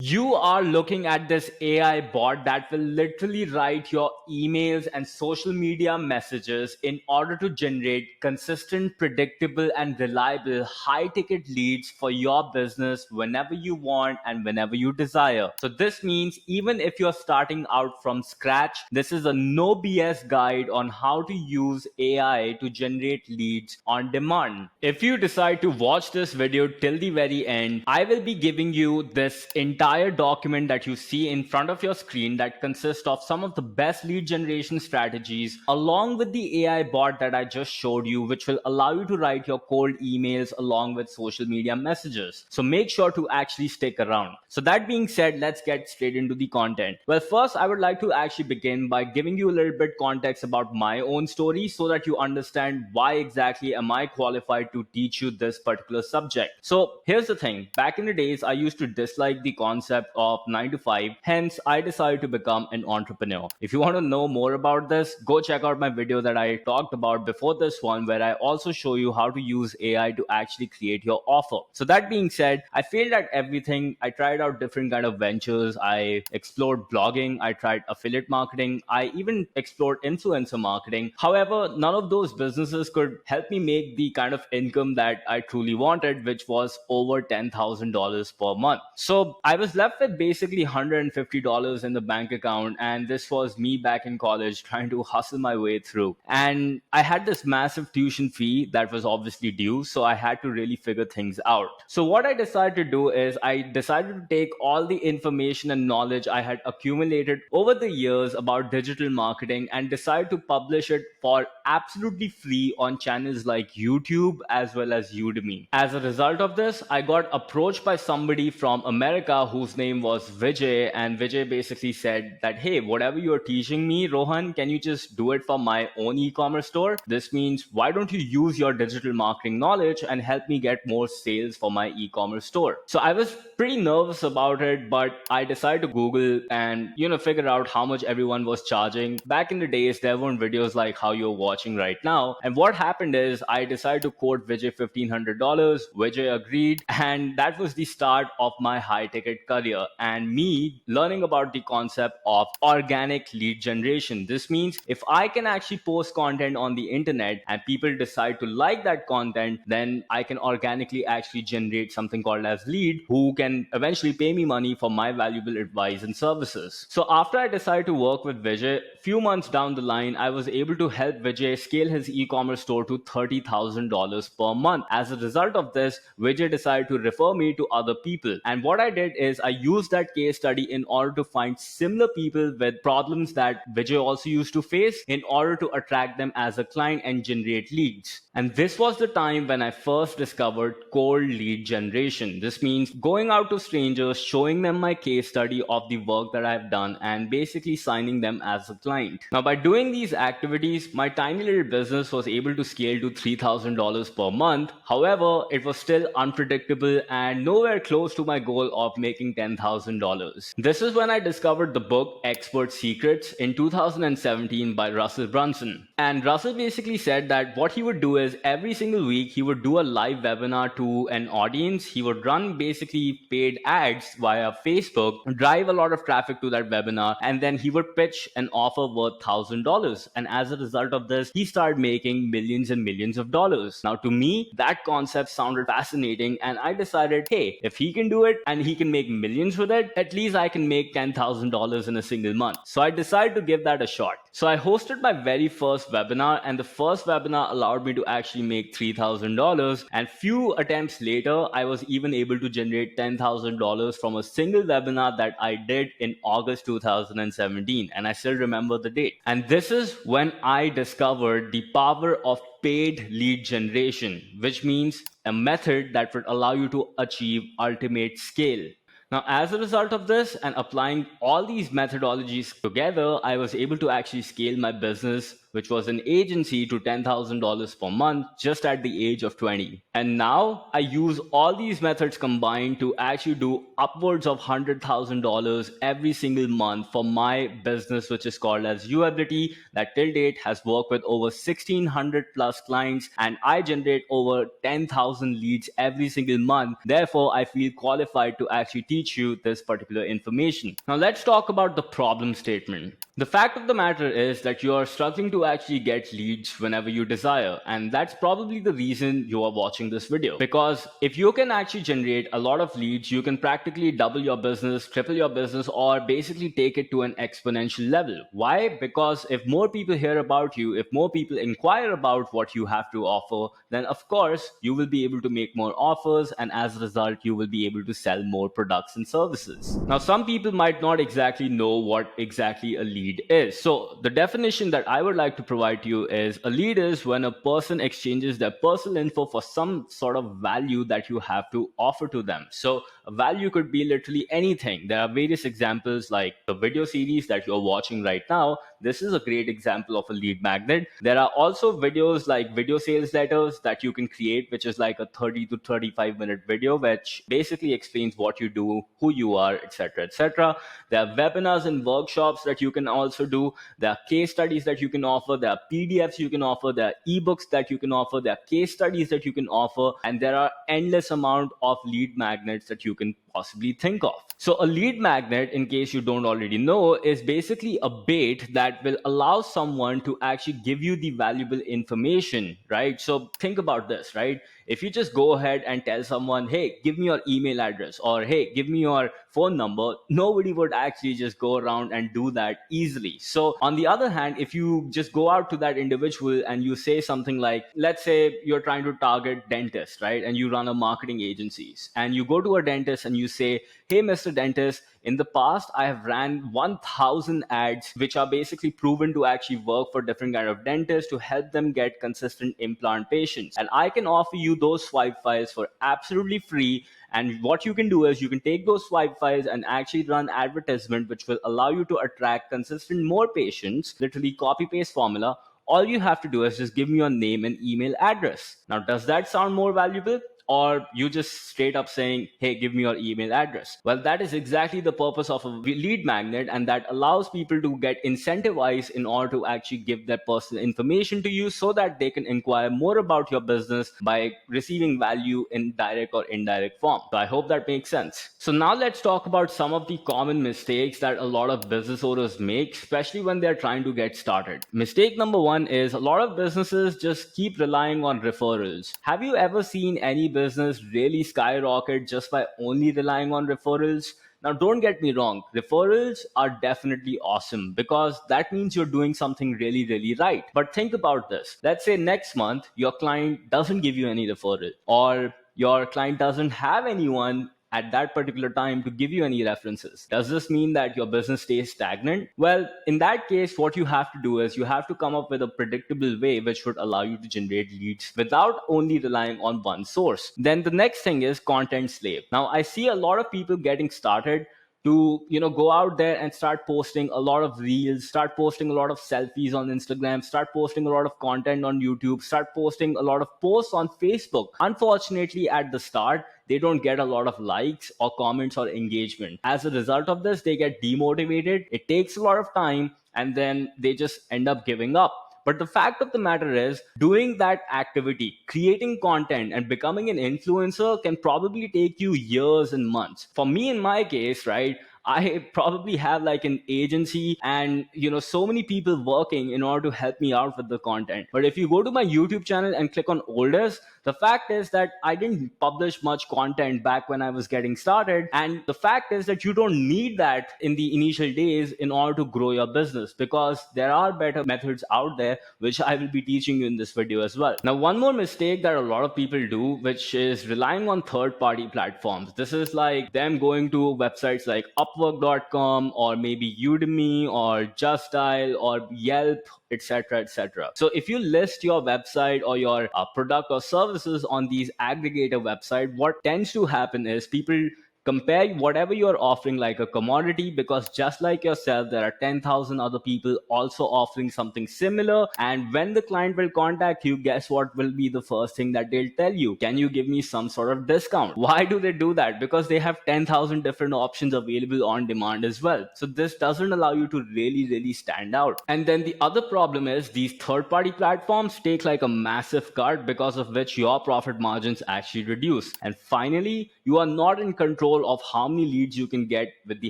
You are looking at this AI bot that will literally write your emails and social media messages in order to generate consistent, predictable, and reliable high ticket leads for your business whenever you want and whenever you desire. So, this means even if you're starting out from scratch, this is a no BS guide on how to use AI to generate leads on demand. If you decide to watch this video till the very end, I will be giving you this entire document that you see in front of your screen that consists of some of the best lead generation strategies along with the AI bot that I just showed you, which will allow you to write your cold emails along with social media messages. So make sure to actually stick around. So that being said, let's get straight into the content. Well, first, I would like to actually begin by giving you a little bit context about my own story so that you understand why exactly am I qualified to teach you this particular subject. So here's the thing. Back in the days, I used to dislike the concept of 9 to 5. Hence, I decided to become an entrepreneur. If you want to know more about this, go check out my video that I talked about before this one, where I also show you how to use AI to actually create your offer. So that being said, I failed at everything. I tried out different kind of ventures. I explored blogging. I tried affiliate marketing. I even explored influencer marketing. However, none of those businesses could help me make the kind of income that I truly wanted, which was over $10,000 per month. So I was left with basically $150 in the bank account, and this was me back in college trying to hustle my way through. And I had this massive tuition fee that was obviously due, so I had to really figure things out. So what I decided to do is I decided to take all the information and knowledge I had accumulated over the years about digital marketing and decide to publish it for absolutely free on channels like YouTube as well as Udemy. As a result of this, I got approached by somebody from America whose name was Vijay, and Vijay basically said that, hey, whatever you're teaching me, Rohan, can you just do it for my own e-commerce store? This means why don't you use your digital marketing knowledge and help me get more sales for my e-commerce store? So I was pretty nervous about it, but I decided to Google and figure out how much everyone was charging. Back in the days, there weren't videos like how you're watching right now. And what happened is I decided to quote Vijay $1,500. Vijay agreed, and that was the start of my high ticket career and me learning about the concept of organic lead generation. This means if I can actually post content on the internet and people decide to like that content, then I can organically actually generate something called as lead who can eventually pay me money for my valuable advice and services. So after I decided to work with Vijay, few months down the line, I was able to help Vijay scale his e-commerce store to $30,000 per month. As a result of this, Vijay decided to refer me to other people. And what I did is I used that case study in order to find similar people with problems that Vijay also used to face in order to attract them as a client and generate leads. And this was the time when I first discovered cold lead generation. This means going out to strangers, showing them my case study of the work that I've done, and basically signing them as a client. Now, by doing these activities, my tiny little business was able to scale to $3,000 per month. However, it was still unpredictable and nowhere close to my goal of making $10,000. This is when I discovered the book Expert Secrets in 2017 by Russell Brunson. And Russell basically said that what he would do is every single week he would do a live webinar to an audience. He would run basically paid ads via Facebook, drive a lot of traffic to that webinar, and then he would pitch an offer worth $1,000. And as a result of this, he started making millions and millions of dollars. Now, to me, that concept sounded fascinating, and I decided, hey, if he can do it and he can make millions with it, at least I can make $10,000 in a single month. So I decided to give that a shot. So I hosted my very first webinar, and the first webinar allowed me to actually make $3,000. And few attempts later, I was even able to generate $10,000 from a single webinar that I did in August 2017. And I still remember the date. And this is when I discovered the power of paid lead generation, which means a method that would allow you to achieve ultimate scale. Now, as a result of this and applying all these methodologies together, I was able to actually scale my business which was an agency, to $10,000 per month just at the age of 20. And now I use all these methods combined to actually do upwards of $100,000 every single month for my business, which is called as Uability, that till date has worked with over 1,600 plus clients, and I generate over 10,000 leads every single month. Therefore, I feel qualified to actually teach you this particular information. Now, let's talk about the problem statement. The fact of the matter is that you are struggling to actually get leads whenever you desire, and that's probably the reason you are watching this video. Because if you can actually generate a lot of leads, you can practically double your business, triple your business, or basically take it to an exponential level. Why? Because if more people hear about you, if more people inquire about what you have to offer, then of course you will be able to make more offers, and as a result, you will be able to sell more products and services. Now, some people might not exactly know what exactly a lead is. So the definition that I would like to provide to you is: a lead is when a person exchanges their personal info for some sort of value that you have to offer to them. So a value could be literally anything. There are various examples, like the video series that you're watching right now. This is a great example of a lead magnet. There are also videos like video sales letters that you can create, which is like a 30 to 35-minute video, which basically explains what you do, who you are, etc., etc. There are webinars and workshops that you can also do. There are case studies that you can offer. There are PDFs you can offer. There are ebooks that you can offer. There are case studies that you can offer. And there are endless amount of lead magnets that you can possibly think of. So a lead magnet, in case you don't already know, is basically a bait that will allow someone to actually give you the valuable information, right? So think about this, right? If you just go ahead and tell someone, hey, give me your email address, or hey, give me your phone number, nobody would actually just go around and do that easily. So on the other hand, if you just go out to that individual and you say something like, let's say you're trying to target dentists, right? And you run a marketing agencies, and you go to a dentist and you say, hey, Mr. Dentist, in the past, I have ran 1,000 ads, which are basically proven to actually work for different kind of dentists to help them get consistent implant patients. And I can offer you those swipe files for absolutely free. And what you can do is you can take those swipe files and actually run advertisement, which will allow you to attract consistent more patients. Literally copy paste formula. All you have to do is just give me your name and email address. Now, does that sound more valuable? Or you just straight up saying, hey, give me your email address? Well, that is exactly the purpose of a lead magnet, and that allows people to get incentivized in order to actually give their personal information to you so that they can inquire more about your business by receiving value in direct or indirect form. So I hope that makes sense. So now let's talk about some of the common mistakes that a lot of business owners make, especially when they're trying to get started. Mistake number one is a lot of businesses just keep relying on referrals. Have you ever seen any business really skyrocket just by only relying on referrals? Now, don't get me wrong, referrals are definitely awesome because that means you're doing something really, really right. But think about this. Let's say next month, your client doesn't give you any referral, or your client doesn't have anyone at that particular time to give you any references. Does this mean that your business stays stagnant? Well, in that case, what you have to do is you have to come up with a predictable way which would allow you to generate leads without only relying on one source. Then the next thing is content slave. Now, I see a lot of people getting started to go out there and start posting a lot of reels, start posting a lot of selfies on Instagram, start posting a lot of content on YouTube, start posting a lot of posts on Facebook. Unfortunately, at the start, they don't get a lot of likes or comments or engagement. As a result of this, they get demotivated. It takes a lot of time, and then they just end up giving up. But the fact of the matter is, doing that activity, creating content and becoming an influencer can probably take you years and months. For me, in my case, right, I probably have like an agency and so many people working in order to help me out with the content. But if you go to my YouTube channel and click on oldest, the fact is that I didn't publish much content back when I was getting started. And the fact is that you don't need that in the initial days in order to grow your business, because there are better methods out there, which I will be teaching you in this video as well. Now, one more mistake that a lot of people do, which is relying on third-party platforms. This is like them going to websites like Upwork.com or maybe Udemy or Just Dial or Yelp, etc., etc. So if you list your website or your product or services on these aggregator website, what tends to happen is people Compare whatever you're offering like a commodity, because just like yourself, there are 10,000 other people also offering something similar. And when the client will contact you, guess what will be the first thing that they'll tell you? Can you give me some sort of discount? Why do they do that? Because they have 10,000 different options available on demand as well. So this doesn't allow you to really stand out. And then the other problem is these third party platforms take like a massive cut, because of which your profit margins actually reduce. And finally, you are not in control of how many leads you can get with the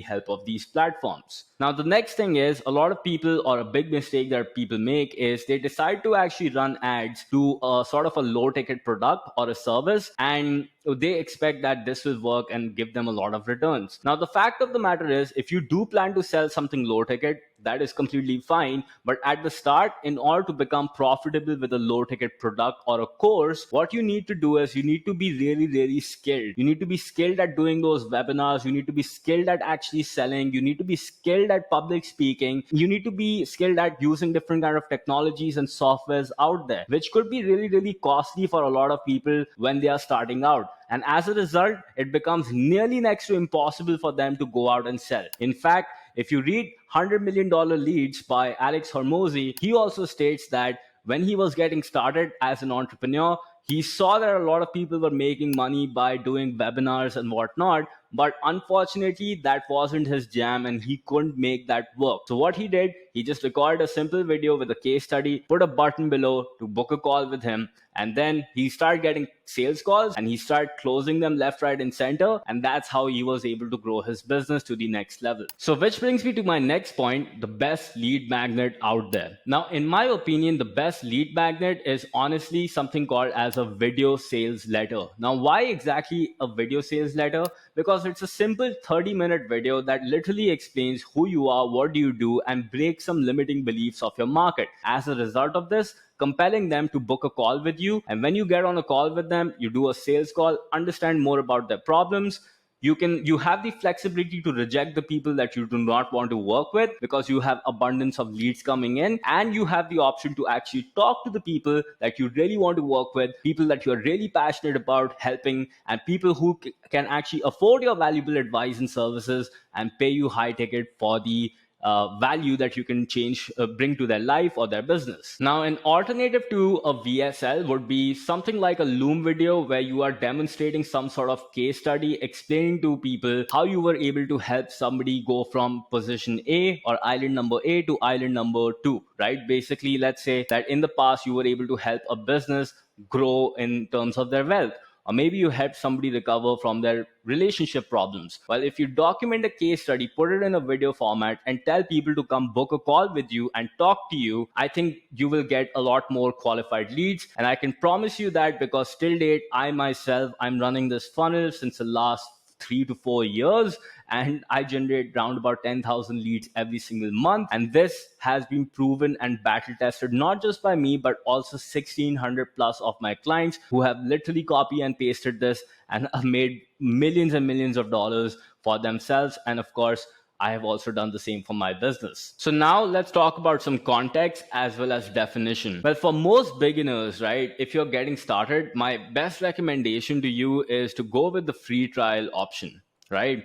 help of these platforms. Now, the next thing is, a lot of people, or a big mistake that people make, is they decide to actually run ads to a sort of a low ticket product or a service, and they expect that this will work and give them a lot of returns. Now, the fact of the matter is, if you do plan to sell something low ticket, that is completely fine. But at the start, in order to become profitable with a low ticket product or a course, what you need to do is you need to be really skilled. You need to be skilled at doing those webinars. You need to be skilled at actually selling. You need to be skilled at public speaking. You need to be skilled at using different kind of technologies and softwares out there, which could be really costly for a lot of people when they are starting out. And as a result, it becomes nearly next to impossible for them to go out and sell. In fact, if you read $100 million Leads by Alex Hormozy, he also states that when he was getting started as an entrepreneur, he saw that a lot of people were making money by doing webinars and whatnot, but unfortunately that wasn't his jam and he couldn't make that work. So what he did, he just recorded a simple video with a case study, put a button below to book a call with him, and then he started getting sales calls and he started closing them left, right, and center. And that's how he was able to grow his business to the next level. So which brings me to my next point, the best lead magnet out there. Now, in my opinion, the best lead magnet is honestly something called as a video sales letter. Now, why exactly a video sales letter? Because it's a simple 30-minute video that literally explains who you are, what do you do, and breaks some limiting beliefs of your market. As a result of this, compelling them to book a call with you. And when you get on a call with them, you do a sales call, understand more about their problems. You have the flexibility to reject the people that you do not want to work with, because you have abundance of leads coming in, and you have the option to actually talk to the people that you really want to work with, people that you're really passionate about helping, and people who can actually afford your valuable advice and services and pay you high ticket for the value that you can bring to their life or their business. Now, an alternative to a VSL would be something like a Loom video, where you are demonstrating some sort of case study, explaining to people how you were able to help somebody go from position A or island number A to island number 2, right? Basically, let's say that in the past you were able to help a business grow in terms of their wealth, or maybe you help somebody recover from their relationship problems. Well, if you document a case study, put it in a video format, and tell people to come book a call with you and talk to you, I think you will get a lot more qualified leads. And I can promise you that, because till date, I'm running this funnel since the last 3 to 4 years, and I generate around about 10,000 leads every single month. And this has been proven and battle tested, not just by me, but also 1,600 plus of my clients who have literally copy and pasted this and have made millions and millions of dollars for themselves. And of course, I have also done the same for my business. So now let's talk about some context as well as definition. Well, for most beginners, right, if you're getting started, my best recommendation to you is to go with the free trial option, right?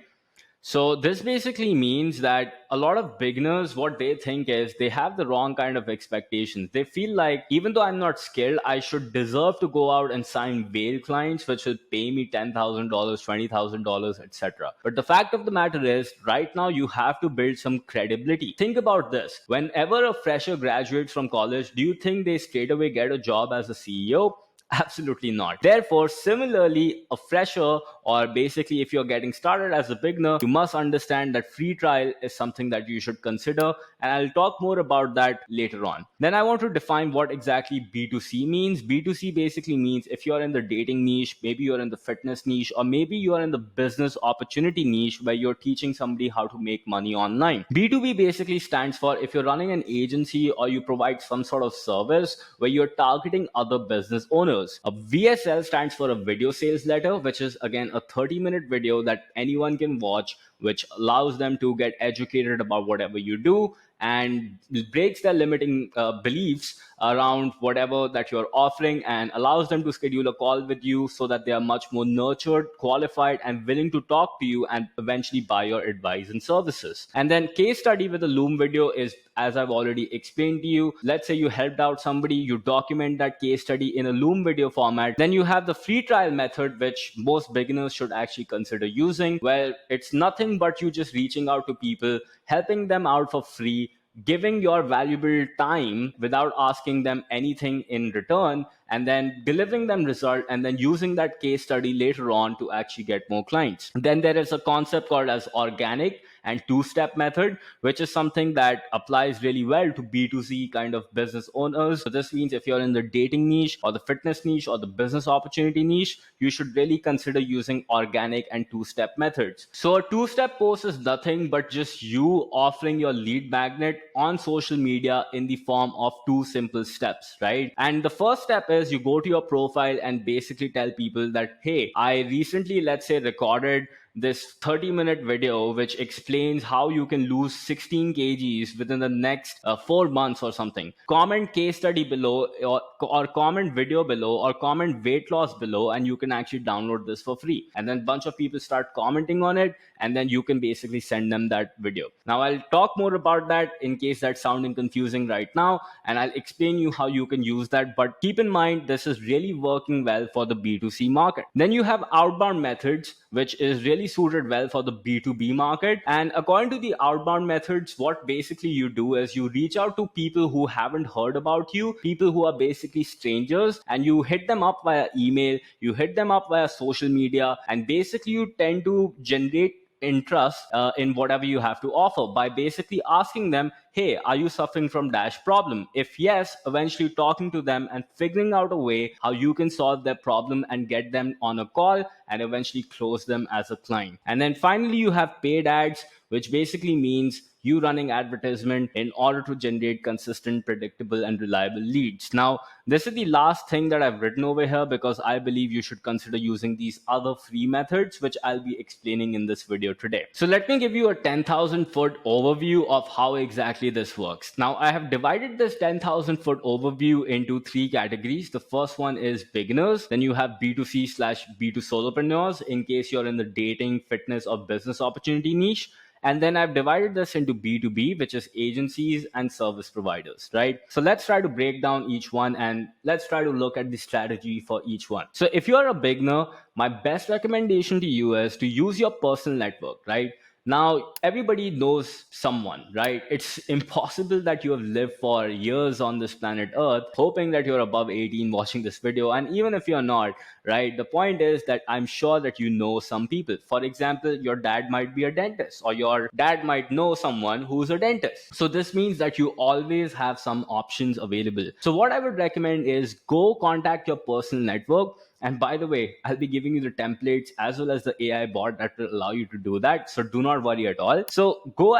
So this basically means that a lot of beginners, what they think is they have the wrong kind of expectations. They feel like, even though I'm not skilled, I should deserve to go out and sign whale clients, which will pay me $10,000, $20,000, etc. But the fact of the matter is, right now you have to build some credibility. Think about this. Whenever a fresher graduates from college, do you think they straight away get a job as a CEO? Absolutely not. Therefore, similarly, a fresher, or basically if you're getting started as a beginner, you must understand that free trial is something that you should consider. And I'll talk more about that later on. Then I want to define what exactly B2C means. B2C basically means if you're in the dating niche, maybe you're in the fitness niche, or maybe you're in the business opportunity niche where you're teaching somebody how to make money online. B2B basically stands for if you're running an agency or you provide some sort of service where you're targeting other business owners. A VSL stands for a video sales letter, which is again a 30-minute video that anyone can watch, which allows them to get educated about whatever you do. and breaks their limiting beliefs around whatever that you're offering, and allows them to schedule a call with you so that they are much more nurtured, qualified, and willing to talk to you and eventually buy your advice and services. And then case study with a Loom video is, as I've already explained to you, let's say you helped out somebody, you document that case study in a Loom video format. Then you have the free trial method, which most beginners should actually consider using. Well, it's nothing but you just reaching out to people, helping them out for free, giving your valuable time without asking them anything in return, and then delivering them result, and then using that case study later on to actually get more clients. Then there is a concept called as organic and two-step method, which is something that applies really well to B2C kind of business owners. So this means if you're in the dating niche or the fitness niche or the business opportunity niche, you should really consider using organic and two-step methods. So a two-step post is nothing but just you offering your lead magnet on social media in the form of two simple steps, right? And the first step is you go to your profile and basically tell people that, hey, I recently, let's say, recorded this 30-minute video which explains how you can lose 16 kgs within the next 4 months or something. Comment case study below, or comment video below, or comment weight loss below, and you can actually download this for free. And then a bunch of people start commenting on it, and then you can basically send them that video. Now I'll talk more about that in case that's sounding confusing right now, and I'll explain you how you can use that. But keep in mind, this is really working well for the B2C market. Then you have outbound methods, which is really suited well for the B2B market. And according to the outbound methods, what basically you do is you reach out to people who haven't heard about you, people who are basically strangers, and you hit them up via email, you hit them up via social media, and basically you tend to generate interest in whatever you have to offer by basically asking them, hey, are you suffering from dash problem? If yes, eventually talking to them and figuring out a way how you can solve their problem and get them on a call and eventually close them as a client. And then finally you have paid ads, which basically means you running advertisement in order to generate consistent, predictable, and reliable leads. Now, this is the last thing that I've written over here because I believe you should consider using these other free methods, which I'll be explaining in this video today. So let me give you a 10,000 foot overview of how exactly this works. Now, I have divided this 10,000 foot overview into three categories. The first one is beginners. Then you have B2C slash B2 solopreneurs in case you're in the dating, fitness, or business opportunity niche. And then I've divided this into B2B, which is agencies and service providers, right? So let's try to break down each one and let's try to look at the strategy for each one. So if you're a beginner, my best recommendation to you is to use your personal network, right? Now, everybody knows someone, right? It's impossible that you have lived for years on this planet Earth, hoping that you're above 18 watching this video. And even if you're not, right, the point is that I'm sure that you know some people. For example, your dad might be a dentist, or your dad might know someone who's a dentist. So this means that you always have some options available. So what I would recommend is go contact your personal network. And by the way, I'll be giving you the templates as well as the AI bot that will allow you to do that. So do not worry at all. So go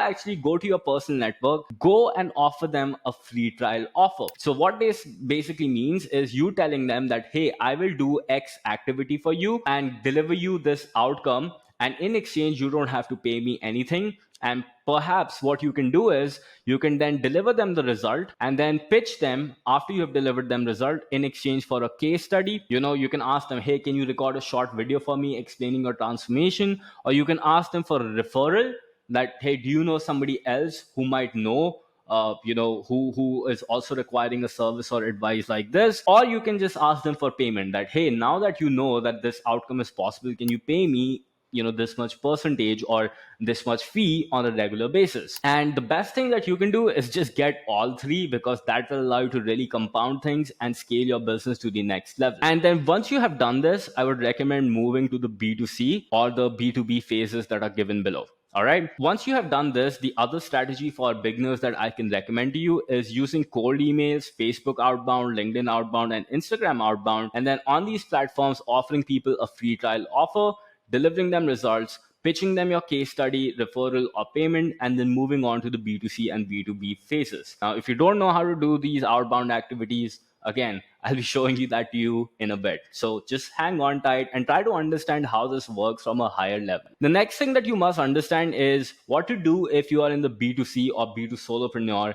to your personal network, go and offer them a free trial offer. So what this basically means is you telling them that, hey, I will do X activity for you and deliver you this outcome. And in exchange, you don't have to pay me anything. And perhaps what you can do is you can then deliver them the result and then pitch them after you have delivered them result in exchange for a case study. You can ask them, hey, can you record a short video for me explaining your transformation? Or you can ask them for a referral that, hey, do you know somebody else who might know who is also requiring a service or advice like this? Or you can just ask them for payment that, hey, now that you know that this outcome is possible, can you pay me this much percentage or this much fee on a regular basis? And the best thing that you can do is just get all three, because that will allow you to really compound things and scale your business to the next level. And then once you have done this, I would recommend moving to the B2C or the B2B phases that are given below. All right. Once you have done this, the other strategy for beginners that I can recommend to you is using cold emails, Facebook outbound, LinkedIn outbound, and Instagram outbound. And then on these platforms, offering people a free trial offer, delivering them results, pitching them your case study, referral, or payment, and then moving on to the B2C and B2B phases. Now, if you don't know how to do these outbound activities, Again, I'll be showing you that to you in a bit. So just hang on tight and try to understand how this works from a higher level. The next thing that you must understand is what to do if you are in the B2C or B2 solopreneur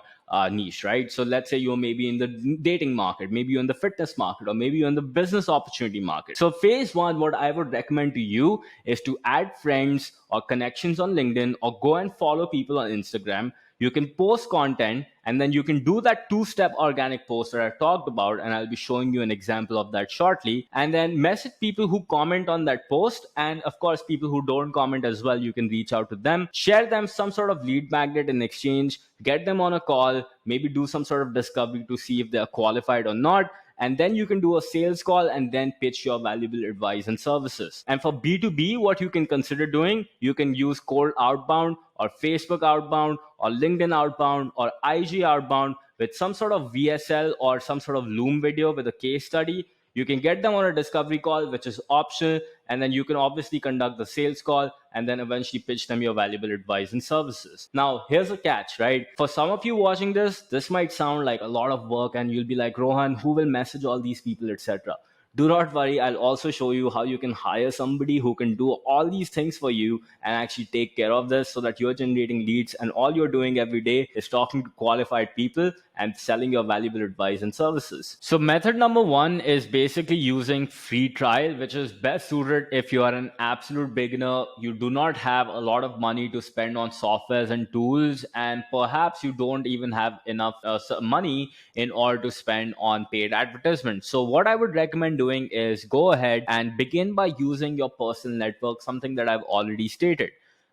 niche, right? So let's say you're maybe in the dating market, maybe you're in the fitness market, or maybe you're in the business opportunity market. So phase one, what I would recommend to you is to add friends or connections on LinkedIn, or go and follow people on Instagram. You can post content, and then you can do that two-step organic post that I talked about, and I'll be showing you an example of that shortly. And then message people who comment on that post, and of course people who don't comment as well, you can reach out to them, share them some sort of lead magnet in exchange, get them on a call, maybe do some sort of discovery to see if they are qualified or not, and then you can do a sales call and then pitch your valuable advice and services. And for B2B, what you can consider doing, you can use cold outbound or Facebook outbound or LinkedIn outbound or IG outbound with some sort of VSL or some sort of Loom video with a case study. You can get them on a discovery call, which is optional, and then you can obviously conduct the sales call and then eventually pitch them your valuable advice and services. Now, here's a catch, right? For some of you watching this might sound like a lot of work, and you'll be like, Rohan, who will message all these people, etc. Do not worry, I'll also show you how you can hire somebody who can do all these things for you and actually take care of this, so that you're generating leads and all you're doing every day is talking to qualified people and selling your valuable advice and services. So method number one is basically using free trial, which is best suited if you are an absolute beginner, you do not have a lot of money to spend on softwares and tools, and perhaps you don't even have enough money in order to spend on paid advertisements. So what I would recommend doing is go ahead and begin by using your personal network, something that I've already stated,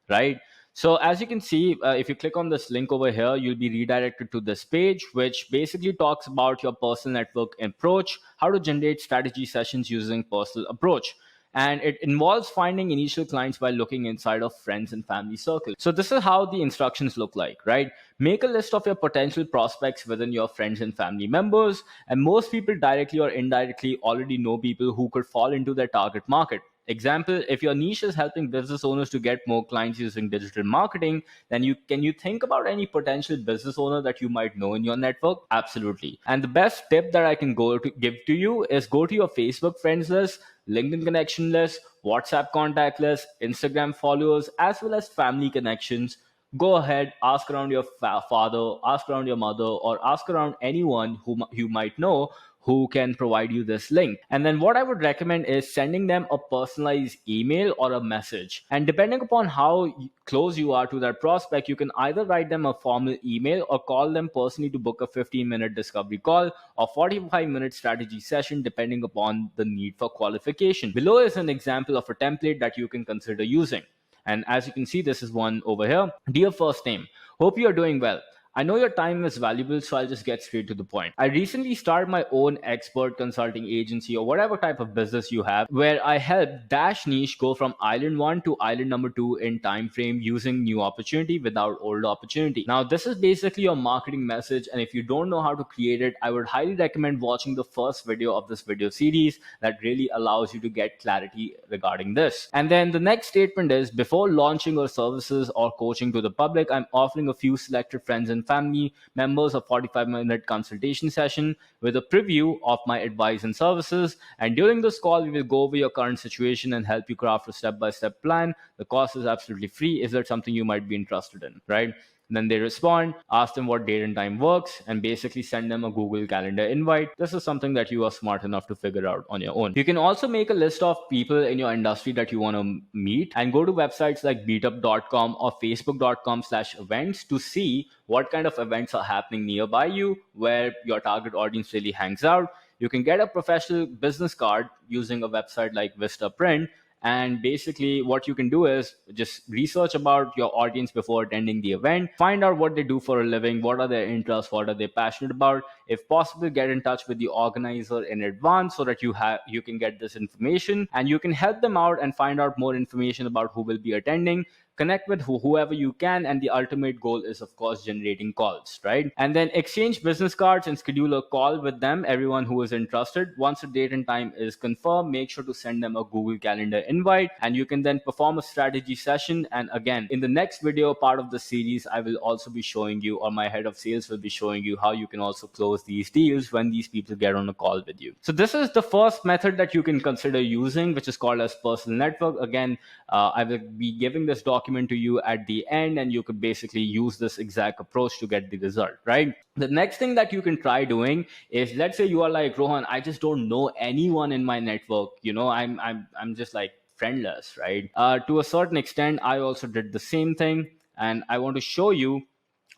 right? So as you can see, if you click on this link over here, you'll be redirected to this page, which basically talks about your personal network approach, how to generate strategy sessions using personal approach. And it involves finding initial clients by looking inside of friends and family circles. So this is how the instructions look like, right? Make a list of your potential prospects within your friends and family members. And most people directly or indirectly already know people who could fall into their target market. Example, if your niche is helping business owners to get more clients using digital marketing, then you think about any potential business owner that you might know in your network? Absolutely. And the best tip that I can go to give to you is go to your Facebook friends list, LinkedIn connection list, WhatsApp contact list, Instagram followers, as well as family connections. Go ahead, ask around your father, ask around your mother, or ask around anyone who you might know who can provide you this link. And then what I would recommend is sending them a personalized email or a message. And depending upon how close you are to that prospect, you can either write them a formal email or call them personally to book a 15-minute discovery call or 45-minute strategy session, depending upon the need for qualification. Below is an example of a template that you can consider using. And as you can see, this is one over here. Dear first name, hope you are doing well. I know your time is valuable, so I'll just get straight to the point. I recently started my own expert consulting agency or whatever type of business you have, where I help dash niche go from island 1 to island number 2 in time frame using new opportunity without old opportunity. Now, this is basically your marketing message, and if you don't know how to create it, I would highly recommend watching the first video of this video series that really allows you to get clarity regarding this. And then the next statement is, before launching our services or coaching to the public, I'm offering a few selected friends and family members a 45-minute consultation session with a preview of my advice and services. And during this call, we will go over your current situation and help you craft a step-by-step plan. The cost is absolutely free. Is that something you might be interested in, right? Then they respond, ask them what date and time works, and basically send them a Google Calendar invite. This is something that you are smart enough to figure out on your own. You can also make a list of people in your industry that you want to meet and go to websites like meetup.com or facebook.com/events to see what kind of events are happening nearby you, where your target audience really hangs out. You can get a professional business card using a website like Vistaprint. And basically, what you can do is just research about your audience before attending the event, find out what they do for a living, what are their interests, what are they passionate about. If possible, get in touch with the organizer in advance so that you can get this information and you can help them out and find out more information about who will be attending. connect with whoever you can, and the ultimate goal is of course generating calls, right? And then exchange business cards and schedule a call with them, everyone who is interested. Once a date and time is confirmed, make sure to send them a Google Calendar invite, and you can then perform a strategy session. And again, in the next video part of the series, I will also be showing you, or my head of sales will be showing you, how you can also close these deals when these people get on a call with you. So this is the first method that you can consider using, which is called as personal network. Again, I will be giving this document to you at the end, and you could basically use this exact approach to get the result, right? The next thing that you can try doing is, let's say you are like, Rohan, I just don't know anyone in my network. I'm just like friendless, right? To a certain extent, I also did the same thing, and I want to show you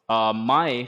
my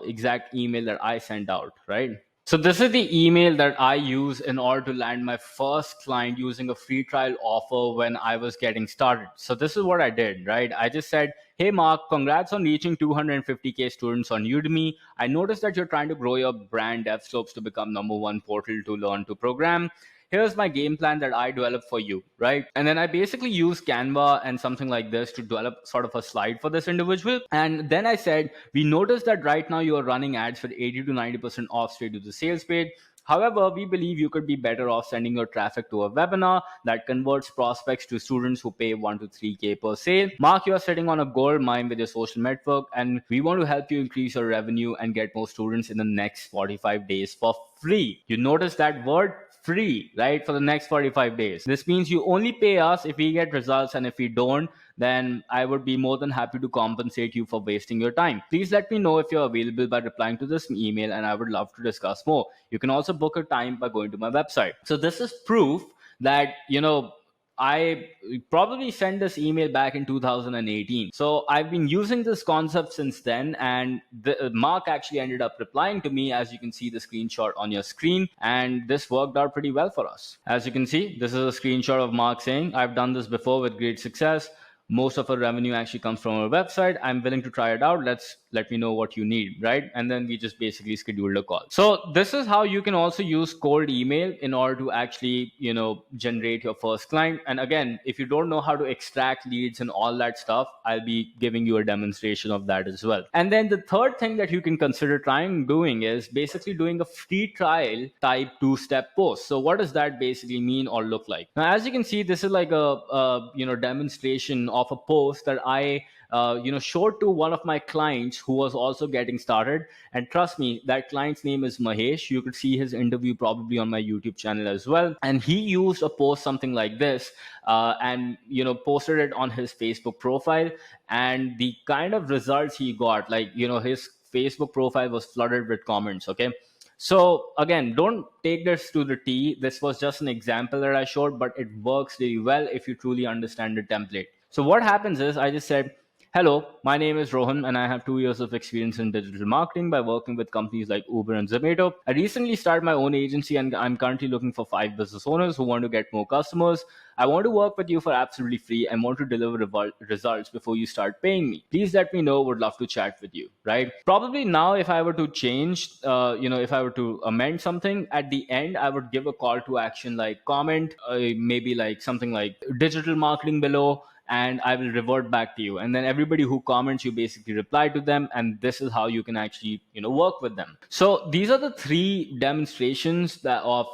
exact email that I sent out, right? So this is the email that I use in order to land my first client using a free trial offer when I was getting started. So this is what I did, right? I just said, hey Mark, congrats on reaching 250K students on Udemy. I noticed that you're trying to grow your brand DevSlopes to become #1 portal to learn to program. Here's my game plan that I developed for you, right? And then I basically use Canva and something like this to develop sort of a slide for this individual. And then I said, we noticed that right now you are running ads with 80 to 90% off straight to the sales page. However, we believe you could be better off sending your traffic to a webinar that converts prospects to students who pay 1 to 3K per sale. Mark, you are sitting on a gold mine with your social network, and we want to help you increase your revenue and get more students in the next 45 days for free. You notice that word? Free, right? For the next 45 days. This means you only pay us if we get results, and if we don't, then I would be more than happy to compensate you for wasting your time. Please let me know if you're available by replying to this email, and I would love to discuss more. You can also book a time by going to my website. So this is proof that, I probably sent this email back in 2018. So I've been using this concept since then, and Mark actually ended up replying to me, as you can see the screenshot on your screen, and this worked out pretty well for us. As you can see, this is a screenshot of Mark saying, I've done this before with great success. Most of our revenue actually comes from our website. I'm willing to try it out. Let me know what you need, right? And then we just basically scheduled a call. So this is how you can also use cold email in order to actually, generate your first client. And again, if you don't know how to extract leads and all that stuff, I'll be giving you a demonstration of that as well. And then the third thing that you can consider trying doing is basically doing a free trial type two-step post. So what does that basically mean or look like? Now, as you can see, this is like a demonstration of a post that I showed to one of my clients who was also getting started. And trust me, that client's name is Mahesh. You could see his interview probably on my YouTube channel as well. And he used a post something like this, and posted it on his Facebook profile. And the kind of results he got, like his Facebook profile was flooded with comments. Okay. So again, don't take this to the T. This was just an example that I showed, but it works really well if you truly understand the template. So what happens is, I just said, hello, my name is Rohan, and I have 2 years of experience in digital marketing by working with companies like Uber and Zomato. I recently started my own agency, and I'm currently looking for 5 business owners who want to get more customers. I want to work with you for absolutely free and want to deliver results before you start paying me. Please let me know. Would love to chat with you, right? Probably now, if I were to change, if I were to amend something at the end, I would give a call to action like comment, maybe like something like digital marketing below, and I will revert back to you. And then everybody who comments, you basically reply to them, and this is how you can actually work with them. So these are the 3 demonstrations that of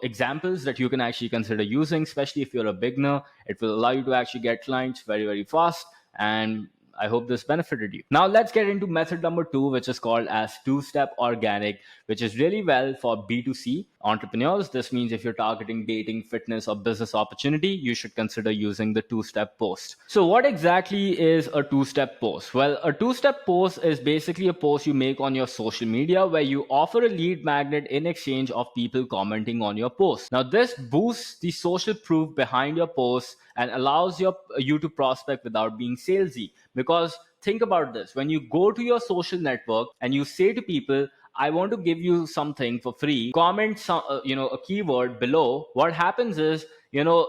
examples that you can actually consider using, especially if you're a beginner. It will allow you to actually get clients very, very fast, and I hope this benefited you. Now let's get into method number 2, which is called as two-step organic, which is really well for B2C entrepreneurs. This means if you're targeting dating, fitness, or business opportunity, you should consider using the two-step post. So what exactly is a two-step post? Well, a two-step post is basically a post you make on your social media where you offer a lead magnet in exchange of people commenting on your post. Now this boosts the social proof behind your post and allows you to prospect without being salesy. Because think about this, when you go to your social network and you say to people, I want to give you something for free, comment some, a keyword below, what happens is,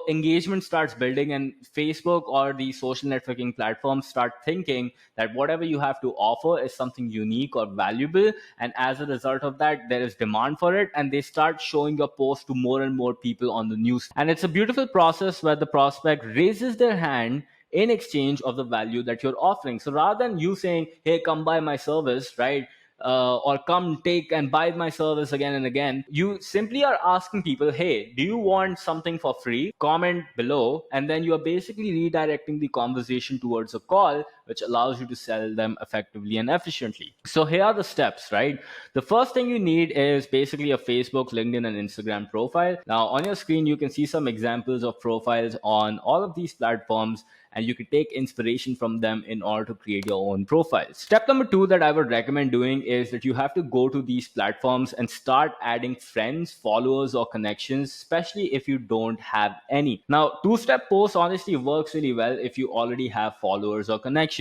engagement starts building, and Facebook or the social networking platforms start thinking that whatever you have to offer is something unique or valuable. And as a result of that, there is demand for it, and they start showing your post to more and more people on the news. And it's a beautiful process where the prospect raises their hand in exchange of the value that you're offering. So rather than you saying, hey, come buy my service, right? Or come take and buy my service again and again. You simply are asking people, hey, do you want something for free? Comment below. And then you are basically redirecting the conversation towards a call, which allows you to sell them effectively and efficiently. So here are the steps, right? The first thing you need is basically a Facebook, LinkedIn, and Instagram profile. Now, on your screen, you can see some examples of profiles on all of these platforms, and you can take inspiration from them in order to create your own profiles. Step number two that I would recommend doing is that you have to go to these platforms and start adding friends, followers, or connections, especially if you don't have any. Now, two-step post honestly works really well if you already have followers or connections.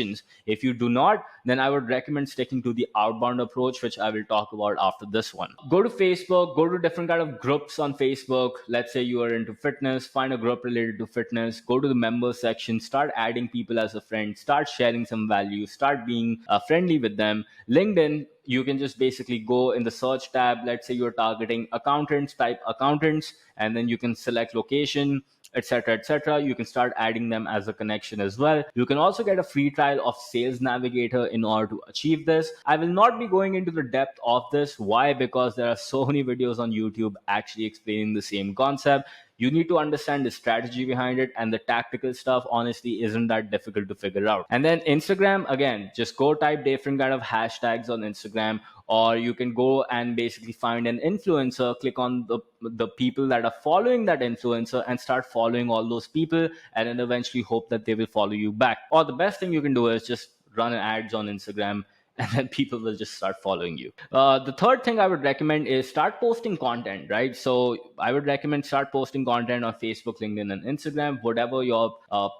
If you do not, then I would recommend sticking to the outbound approach, which I will talk about after this one. Go to Facebook, go to different kind of groups on Facebook. Let's say you are into fitness, find a group related to fitness, go to the members section, start adding people as a friend, start sharing some value, start being friendly with them. LinkedIn, you can just basically go in the search tab. Let's say you're targeting accountants, type accountants, and then you can select location, etc., etc. You can start adding them as a connection as well. You can also get a free trial of Sales Navigator in order to achieve this. I will not be going into the depth of this. Why? Because there are so many videos on YouTube actually explaining the same concept. You need to understand the strategy behind it, and the tactical stuff honestly isn't that difficult to figure out. And then Instagram, again, just go type different kind of hashtags on Instagram, or you can go and basically find an influencer, click on the people that are following that influencer and start following all those people, and then eventually hope that they will follow you back. Or the best thing you can do is just run ads on Instagram, and then people will just start following you. The third thing I would recommend is start posting content, right? So I would recommend start posting content on Facebook, LinkedIn, and Instagram, whatever your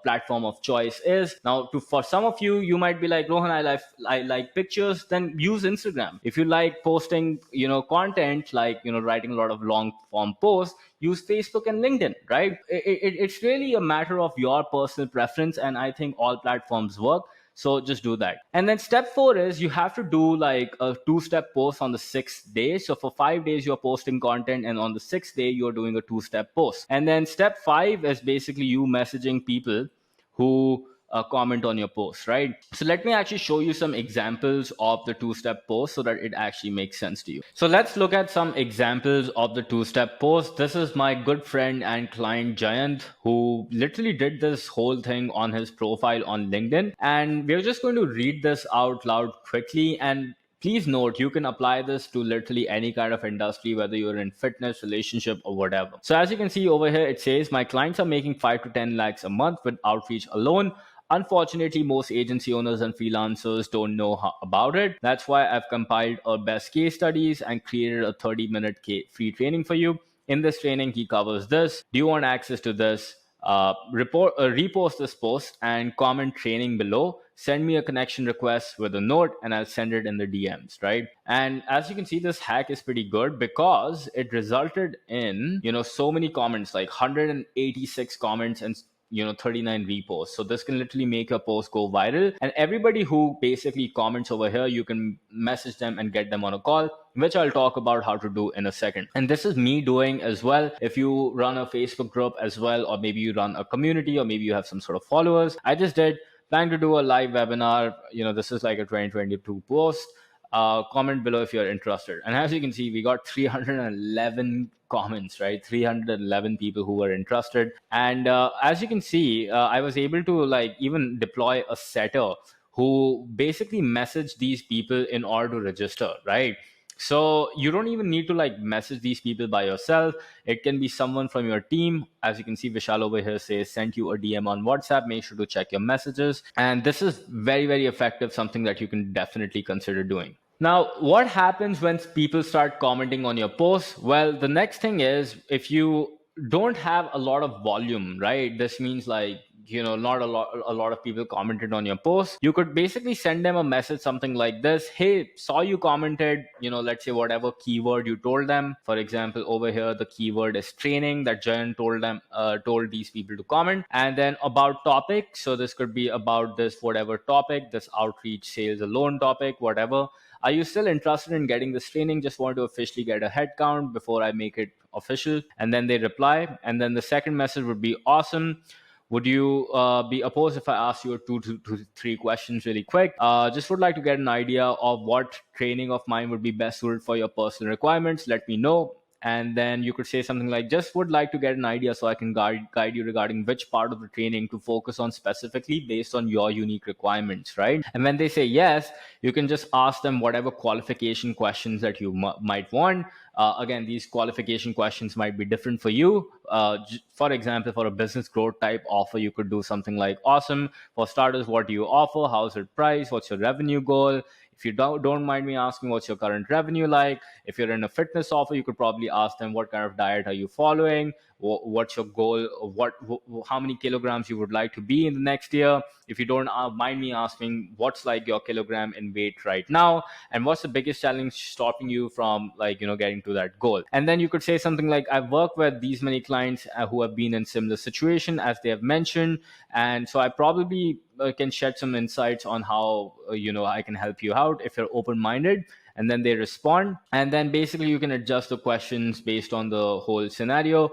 platform of choice is. Now, for some of you, you might be like, Rohan, I like pictures. Then use Instagram. If you like posting, content like writing a lot of long form posts, use Facebook and LinkedIn, right? It's really a matter of your personal preference, and I think all platforms work. So just do that. And then step four is you have to do like a two-step post on the 6th day. So for 5 days, you're posting content, and on the 6th day, you're doing a two-step post. And then step five is basically you messaging people who comment on your post, right? So let me actually show you some examples of the two-step post so that it actually makes sense to you. So let's look at some examples of the two-step post. This is my good friend and client Jayant, who literally did this whole thing on his profile on LinkedIn. And we're just going to read this out loud quickly. And please note, you can apply this to literally any kind of industry, whether you're in fitness, relationship, or whatever. So as you can see over here, it says, my clients are making 5 to 10 lakhs a month with outreach alone. Unfortunately, most agency owners and freelancers don't know about it. That's why I've compiled our best case studies and created a 30-minute free training for you. In this training, he covers this. Do you want access to this? Repost this post and comment training below. Send me a connection request with a note, and I'll send it in the DMs, right? And as you can see, this hack is pretty good because it resulted in so many comments, like 186 comments and 39 reposts. So this can literally make your post go viral, and everybody who basically comments over here, you can message them and get them on a call, which I'll talk about how to do in a second. And this is me doing as well. If you run a Facebook group as well, or maybe you run a community, or maybe you have some sort of followers, I just did plan to do a live webinar. This is like a 2022 post. Comment below if you're interested. And as you can see, we got 311 comments, right? 311 people who were interested. And as you can see, I was able to even deploy a setter who basically messaged these people in order to register, right? So you don't even need to message these people by yourself. It can be someone from your team. As you can see, Vishal over here says, sent you a DM on WhatsApp. Make sure to check your messages. And this is very, very effective, something that you can definitely consider doing. Now, what happens when people start commenting on your posts? Well, the next thing is, if you don't have a lot of volume, right? This means not a lot of people commented on your post. You could basically send them a message, something like this: hey, saw you commented, let's say whatever keyword you told them. For example, over here the keyword is training that Jayan told these people to comment. And then about topic, so this could be about this whatever topic, this outreach sales alone topic, whatever. Are you still interested in getting this training? Just want to officially get a head count before I make it official. And then they reply. And then the second message would be, awesome. Would you be opposed if I ask you two to three questions really quick? Just would like to get an idea of what training of mine would be best suited for your personal requirements. Let me know. And then you could say something like, just would like to get an idea so I can guide you regarding which part of the training to focus on specifically based on your unique requirements, right? And when they say yes, you can just ask them whatever qualification questions that you might want. Again, these qualification questions might be different for you. For example, for a business growth type offer, you could do something like, awesome, for starters, what do you offer? How's it priced? What's your revenue goal? If you don't mind me asking, what's your current revenue like? If you're in a fitness offer, you could probably ask them, what kind of diet are you following? What's your goal? How many kilograms you would like to be in the next year? If you don't mind me asking, what's like your kilogram in weight right now, and what's the biggest challenge stopping you from, like, getting to that goal? And then you could say something like, I've worked with these many clients who have been in similar situation as they have mentioned, and so I probably can shed some insights on how I can help you out if you're open minded. And then they respond, and then basically you can adjust the questions based on the whole scenario.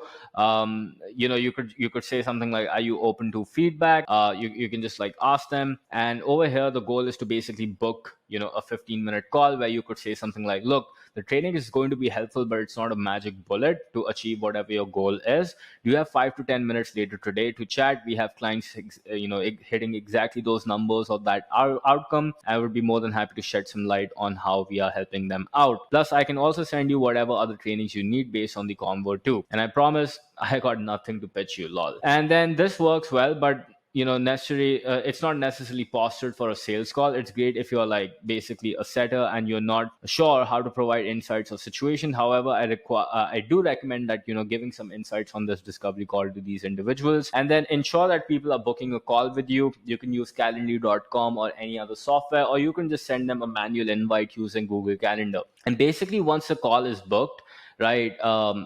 You could say something like, are you open to feedback? You can just like ask them. And over here, the goal is to basically book a 15-minute call where you could say something like, look, the training is going to be helpful, but it's not a magic bullet to achieve whatever your goal is. Do you have 5 to 10 minutes later today to chat? We have clients hitting exactly those numbers or that outcome. I would be more than happy to shed some light on how we are helping them out. Plus, I can also send you whatever other trainings you need based on the convo too. And I promise I got nothing to pitch you, lol. And then this works well, but necessary it's not necessarily postured for a sales call. It's great if you're like basically a setter and you're not sure how to provide insights or situation. However, I do recommend that giving some insights on this discovery call to these individuals, and then ensure that people are booking a call with you. You can use calendly.com or any other software, or you can just send them a manual invite using Google Calendar. And basically, once the call is booked, right,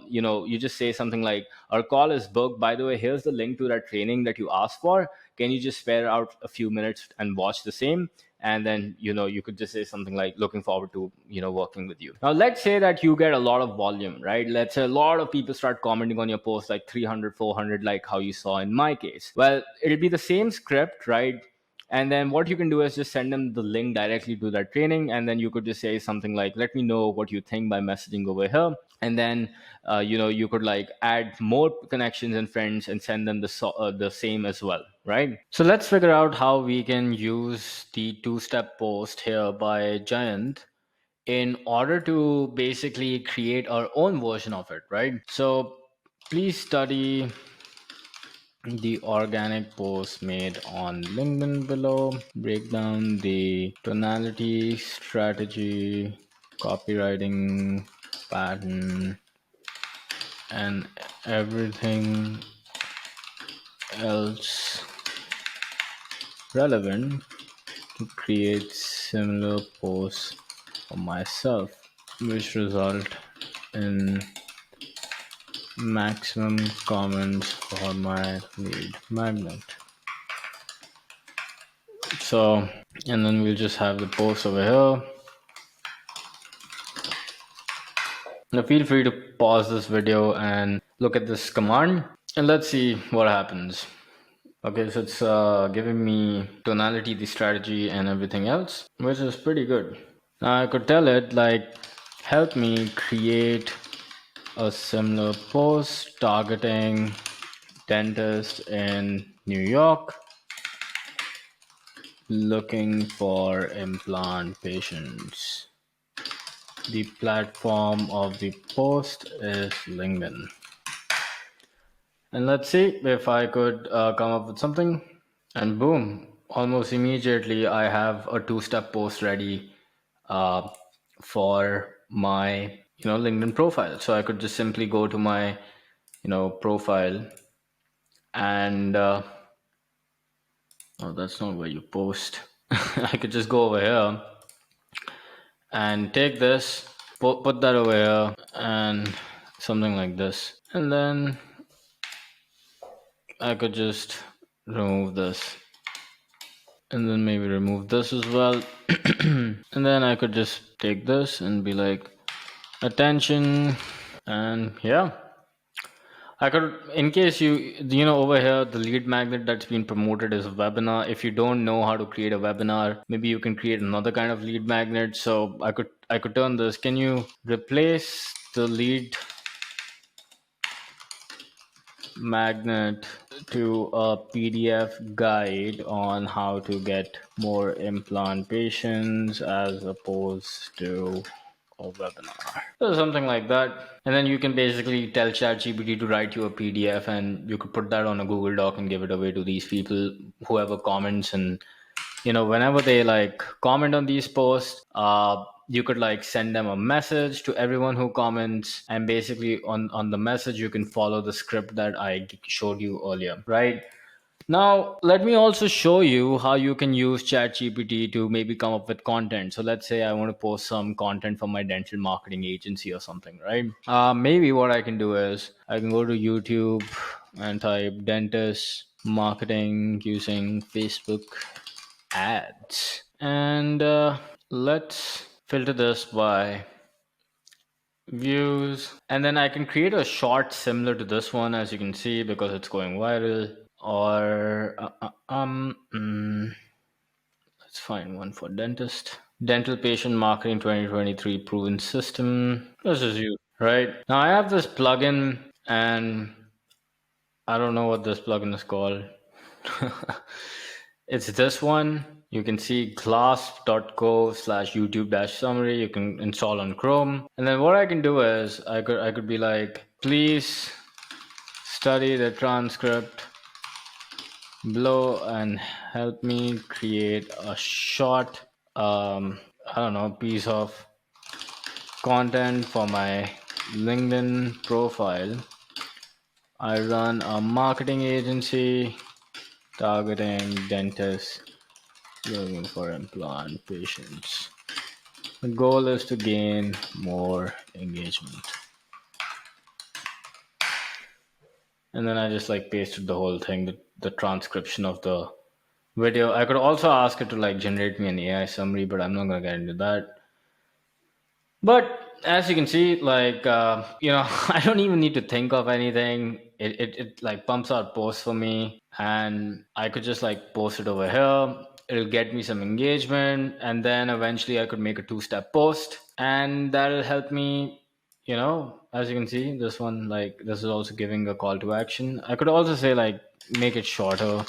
you just say something like, our call is booked, by the way, here's the link to that training that you asked for. Can you just spare out a few minutes and watch the same? And then you could just say something like, looking forward to working with you. Now let's say that you get a lot of volume, right? Let's say a lot of people start commenting on your post, like 300, 400, like how you saw in my case. Well, it'll be the same script, right? And then what you can do is just send them the link directly to that training, and then you could just say something like, let me know what you think by messaging over here. And then you could like add more connections and friends and send them the same as well, right? So let's figure out how we can use the two-step post here by Giant in order to basically create our own version of it, right? So please study the organic post made on LinkedIn below. Break down the tonality, strategy, copywriting pattern, and everything else relevant to create similar posts for myself, which result in maximum comments for my lead magnet. So, and then we'll just have the post over here. Now feel free to pause this video and look at this command, and let's see what happens. Okay, so it's giving me tonality, the strategy, and everything else, which is pretty good. Now I could tell it like, help me create a similar post targeting dentist in New York looking for implant patients. The platform of the post is LinkedIn. And let's see if I could come up with something. And boom, almost immediately I have a two-step post ready for my LinkedIn profile. So I could just simply go to my profile, and oh, that's not where you post. I could just go over here and take this, put that over here, and something like this. And then I could just remove this, and then maybe remove this as well. And then I could just take this and be like, attention. And yeah, I could, in case over here, the lead magnet that's been promoted is a webinar. If you don't know how to create a webinar, maybe you can create another kind of lead magnet. So I could turn this. Can you replace the lead magnet to a PDF guide on how to get more implant patients as opposed to a webinar? So something like that. And then you can basically tell ChatGPT to write you a PDF, and you could put that on a Google Doc and give it away to these people, whoever comments. And whenever they like comment on these posts, you could like send them a message to everyone who comments, and basically on the message you can follow the script that I showed you earlier, right? Now, let me also show you how you can use ChatGPT to maybe come up with content. So, let's say I want to post some content for my dental marketing agency or something, right? Maybe what I can do is I can go to YouTube and type dentist marketing using Facebook ads. And let's filter this by views. And then I can create a short similar to this one, as you can see, because it's going viral. Or let's find one for dentist. Dental patient marketing 2023 proven system. This is you, right? Now I have this plugin, and I don't know what this plugin is called. It's this one. You can see glass.co/youtube dash summary. You can install on Chrome. And then what I can do is I could be like, please study the transcript below and help me create a short I don't know, piece of content for my LinkedIn profile. I run a marketing agency targeting dentists looking for implant patients. The goal is to gain more engagement. And then I just like pasted the whole thing, the transcription of the video. I could also ask it to like generate me an AI summary, but I'm not gonna get into that. But as you can see, like I don't even need to think of anything. It like pumps out posts for me, and I could just like post it over here. It'll get me some engagement, and then eventually I could make a two-step post, and that'll help me. As you can see, this one, like, this is also giving a call to action. I could also say like make it shorter,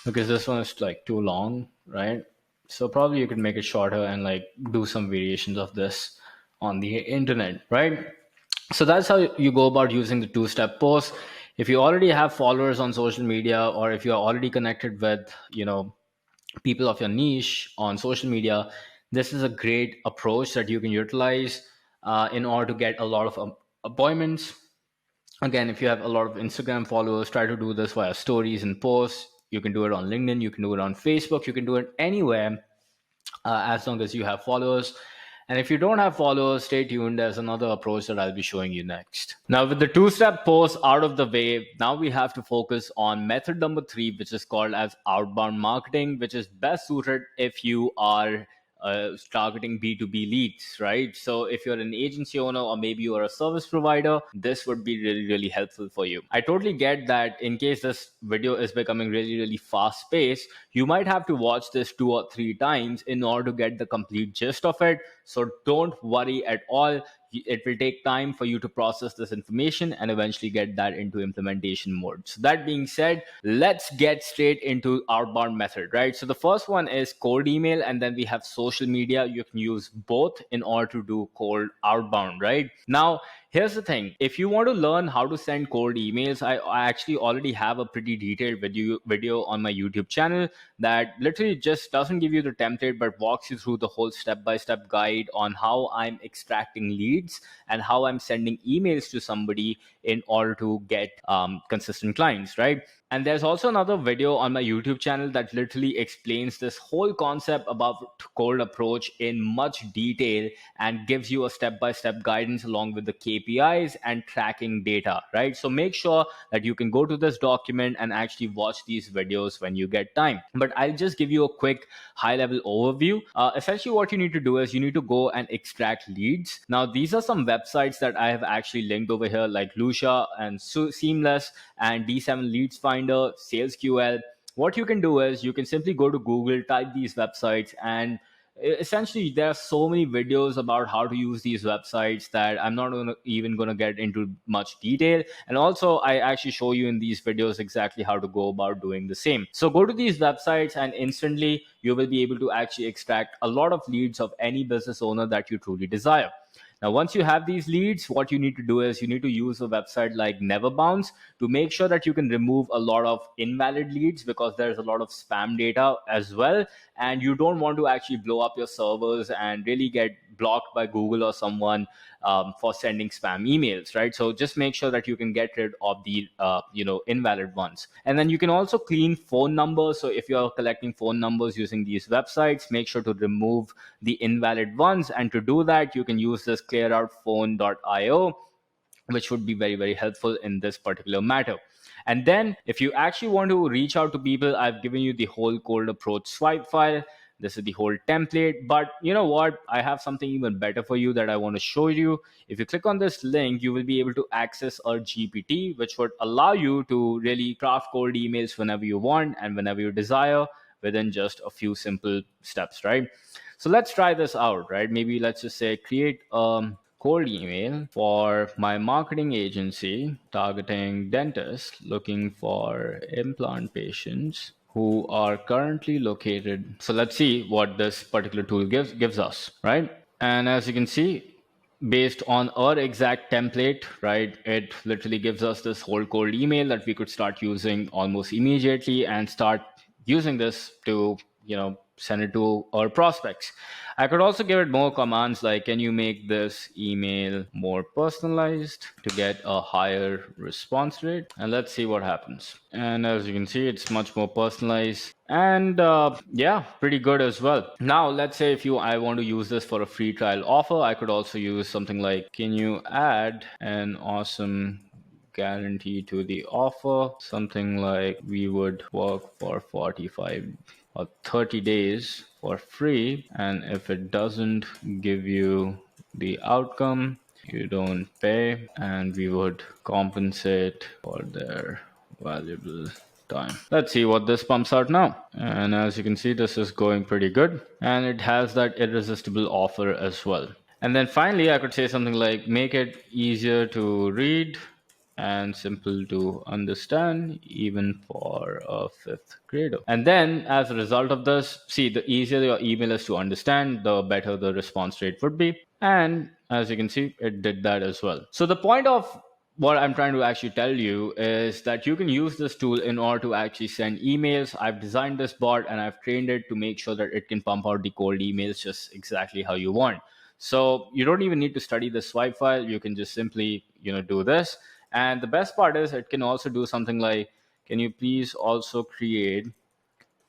because this one is like too long, right? So probably you could make it shorter and like do some variations of this on the internet, right? So that's how you go about using the two-step post. If you already have followers on social media, or if you're already connected with people of your niche on social media, this is a great approach that you can utilize in order to get a lot of appointments. Again, if you have a lot of Instagram followers, try to do this via stories and posts. You can do it on LinkedIn, you can do it on Facebook, you can do it anywhere, as long as you have followers. And if you don't have followers, stay tuned. There's another approach that I'll be showing you next. Now, with the two-step post out of the way, now we have to focus on method number 3, which is called as outbound marketing, which is best suited if you are targeting B2B leads, right? So if you're an agency owner, or maybe you are a service provider, this would be really, really helpful for you. I totally get that in case this video is becoming really, really fast paced, you might have to watch this 2 or 3 times in order to get the complete gist of it. So don't worry at all. It will take time for you to process this information and eventually get that into implementation mode. So that being said, let's get straight into outbound method, right? So the first one is cold email, and then we have social media. You can use both in order to do cold outbound, right? Now, here's the thing. If you want to learn how to send cold emails, I actually already have a pretty detailed video on my YouTube channel that literally just doesn't give you the template, but walks you through the whole step-by-step guide on how I'm extracting leads and how I'm sending emails to somebody in order to get consistent clients, right? And there's also another video on my YouTube channel that literally explains this whole concept about cold approach in much detail and gives you a step-by-step guidance along with the KPIs and tracking data, right? So make sure that you can go to this document and actually watch these videos when you get time. But I'll just give you a quick high-level overview. Essentially, what you need to do is you need to go and extract leads. Now, these these are some websites that I have actually linked over here, like Lucia and Seamless and D7 Leads Finder, SalesQL. What you can do is you can simply go to Google, type these websites, and essentially there are so many videos about how to use these websites that I'm not even going to get into much detail. And also I actually show you in these videos exactly how to go about doing the same. So go to these websites and instantly you will be able to actually extract a lot of leads of any business owner that you truly desire. Now, once you have these leads, what you need to do is you need to use a website like Neverbounce to make sure that you can remove a lot of invalid leads, because there's a lot of spam data as well. And you don't want to actually blow up your servers and really get blocked by Google or someone for sending spam emails, right? So just make sure that you can get rid of the invalid ones. And then you can also clean phone numbers. So if you're collecting phone numbers using these websites, make sure to remove the invalid ones. And to do that, you can use this clearoutphone.io, which would be very, very helpful in this particular matter. And then if you actually want to reach out to people, I've given you the whole cold approach swipe file. This is the whole template. But you know what? I have something even better for you that I want to show you. If you click on this link, you will be able to access our GPT, which would allow you to really craft cold emails whenever you want and whenever you desire within just a few simple steps, right? So let's try this out, right? Maybe let's just say create cold email for my marketing agency targeting dentists looking for implant patients who are currently located. So let's see what this particular tool gives us, right? And as you can see, based on our exact template, right, it literally gives us this whole cold email that we could start using almost immediately and start using this to send it to our prospects. I could also give it more commands like, can you make this email more personalized to get a higher response rate? And let's see what happens. And as you can see, it's much more personalized and yeah, pretty good as well. Now let's say if you I want to use this for a free trial offer, I could also use something like, can you add an awesome guarantee to the offer, something like we would work for 45 or 30 days for free, and if it doesn't give you the outcome, you don't pay, and we would compensate for their valuable time. Let's see what this pumps out now. And as you can see, this is going pretty good, and it has that irresistible offer as well. And then finally, I could say something like, make it easier to read and simple to understand, even for a fifth grader. And then, as a result of this, see, the easier your email is to understand, the better the response rate would be. And as you can see, it did that as well. So, the point of what I'm trying to actually tell you is that you can use this tool in order to actually send emails. I've designed this bot and I've trained it to make sure that it can pump out the cold emails just exactly how you want. So you don't even need to study the swipe file. You can just simply, do this. And the best part is it can also do something like, can you please also create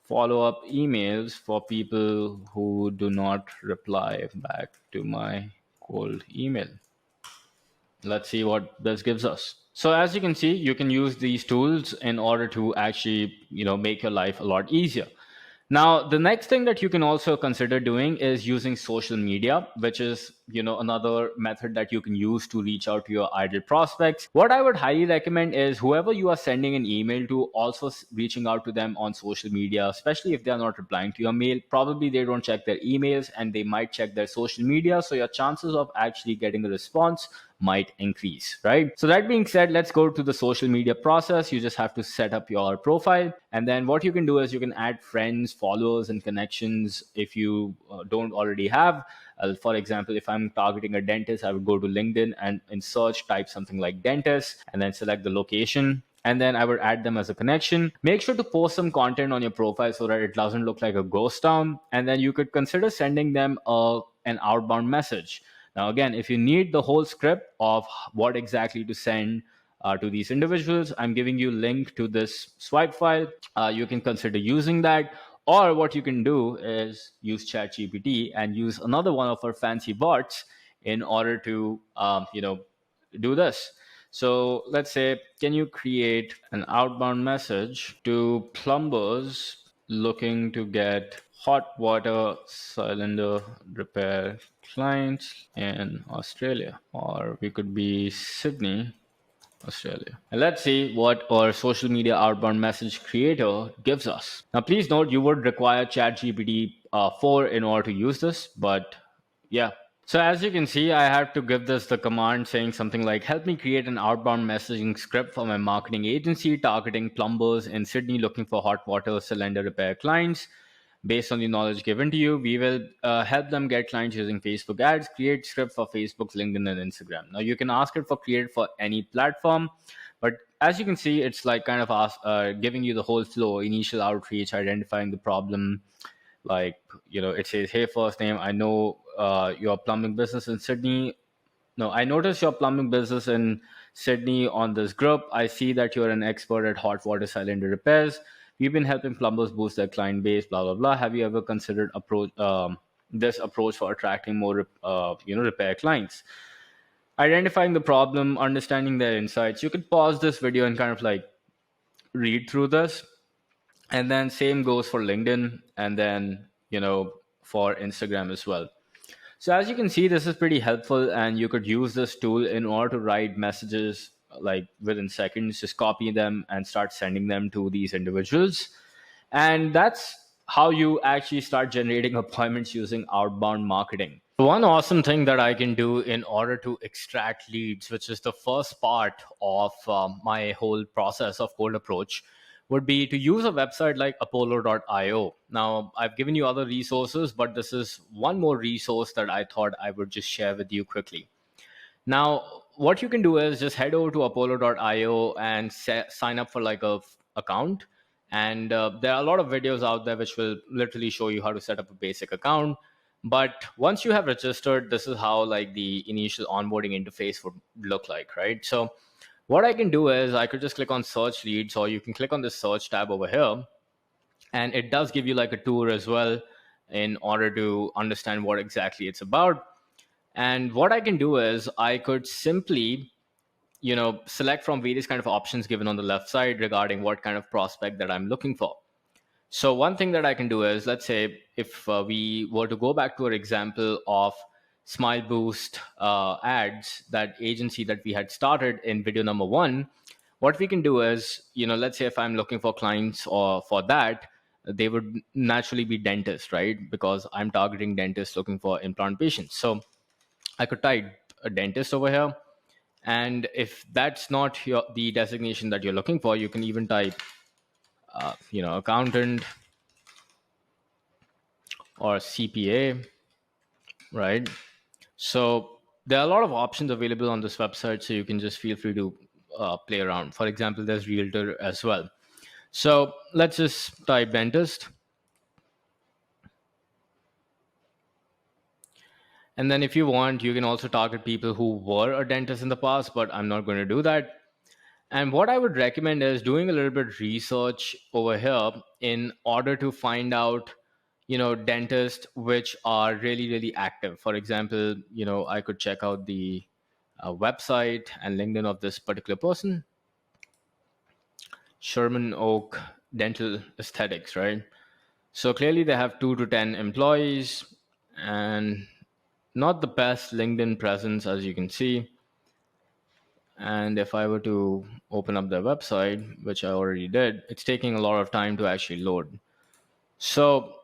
follow-up emails for people who do not reply back to my cold email? Let's see what this gives us. So as you can see, you can use these tools in order to actually, make your life a lot easier. Now, the next thing that you can also consider doing is using social media, which is, another method that you can use to reach out to your ideal prospects. What I would highly recommend is whoever you are sending an email to, also reaching out to them on social media, especially if they are not replying to your mail. Probably they don't check their emails and they might check their social media. So your chances of actually getting a response might increase, right? So that being said, let's go to the social media process. You just have to set up your profile. And then what you can do is you can add friends, followers, and connections if you don't already have. For example, if I'm targeting a dentist, I would go to LinkedIn and in search, type something like dentist, and then select the location. And then I would add them as a connection. Make sure to post some content on your profile so that it doesn't look like a ghost town. And then you could consider sending them an outbound message. Now, again, if you need the whole script of what exactly to send to these individuals, I'm giving you a link to this swipe file. You can consider using that. Or what you can do is use ChatGPT and use another one of our fancy bots in order to, do this. So let's say, can you create an outbound message to plumbers looking to get hot water cylinder repair clients in Australia, or we could be Sydney, Australia. And let's see what our social media outbound message creator gives us. Now, please note you would require ChatGPT 4 in order to use this, but yeah. So as you can see, I have to give this the command saying something like, help me create an outbound messaging script for my marketing agency targeting plumbers in Sydney looking for hot water cylinder repair clients. Based on the knowledge given to you, we will help them get clients using Facebook ads, create script for Facebook, LinkedIn, and Instagram. Now you can ask it for create for any platform, but as you can see, it's like kind of giving you the whole flow, initial outreach, identifying the problem, like it says, hey, first name, I know your plumbing business in Sydney. No, I noticed your plumbing business in Sydney on this group. I see that you're an expert at hot water cylinder repairs. We've been helping plumbers boost their client base, blah blah blah. Have you ever considered this approach for attracting more repair clients? Identifying the problem, understanding their insights. You could pause this video and kind of like read through this, and then same goes for LinkedIn, and then for Instagram as well. So as you can see, this is pretty helpful, and you could use this tool in order to write messages like within seconds. Just copy them and start sending them to these individuals, and that's how you actually start generating appointments using outbound marketing. One awesome thing that I can do in order to extract leads, which is the first part of my whole process of cold approach, would be to use a website like apollo.io. Now, I've given you other resources, but this is one more resource that I thought I would just share with you quickly. Now, what you can do is just head over to apollo.io and sign up for like a account. And there are a lot of videos out there which will literally show you how to set up a basic account. But once you have registered, this is how like the initial onboarding interface would look like, right? So what I can do is I could just click on search leads, or you can click on the search tab over here, and it does give you like a tour as well in order to understand what exactly it's about. And what I can do is I could simply select from various kind of options given on the left side regarding what kind of prospect that I'm looking for. So one thing that I can do is, let's say if we were to go back to our example of Smile Boost ads, that agency that we had started in video number 1, what we can do is, let's say if I'm looking for clients or for that, they would naturally be dentists, right? Because I'm targeting dentists looking for implant patients. So I could type a dentist over here. And if that's not the designation that you're looking for, you can even type, accountant or CPA, right? So there are a lot of options available on this website, so you can just feel free to play around. For example, there's realtor as well. So let's just type dentist. And then if you want, you can also target people who were a dentist in the past, but I'm not going to do that. And what I would recommend is doing a little bit research over here in order to find out, dentists which are really, really active. For example, I could check out the website and LinkedIn of this particular person, Sherman Oak Dental Aesthetics, right? So clearly they have 2 to 10 employees and not the best LinkedIn presence, as you can see. And if I were to open up their website, which I already did, it's taking a lot of time to actually load. So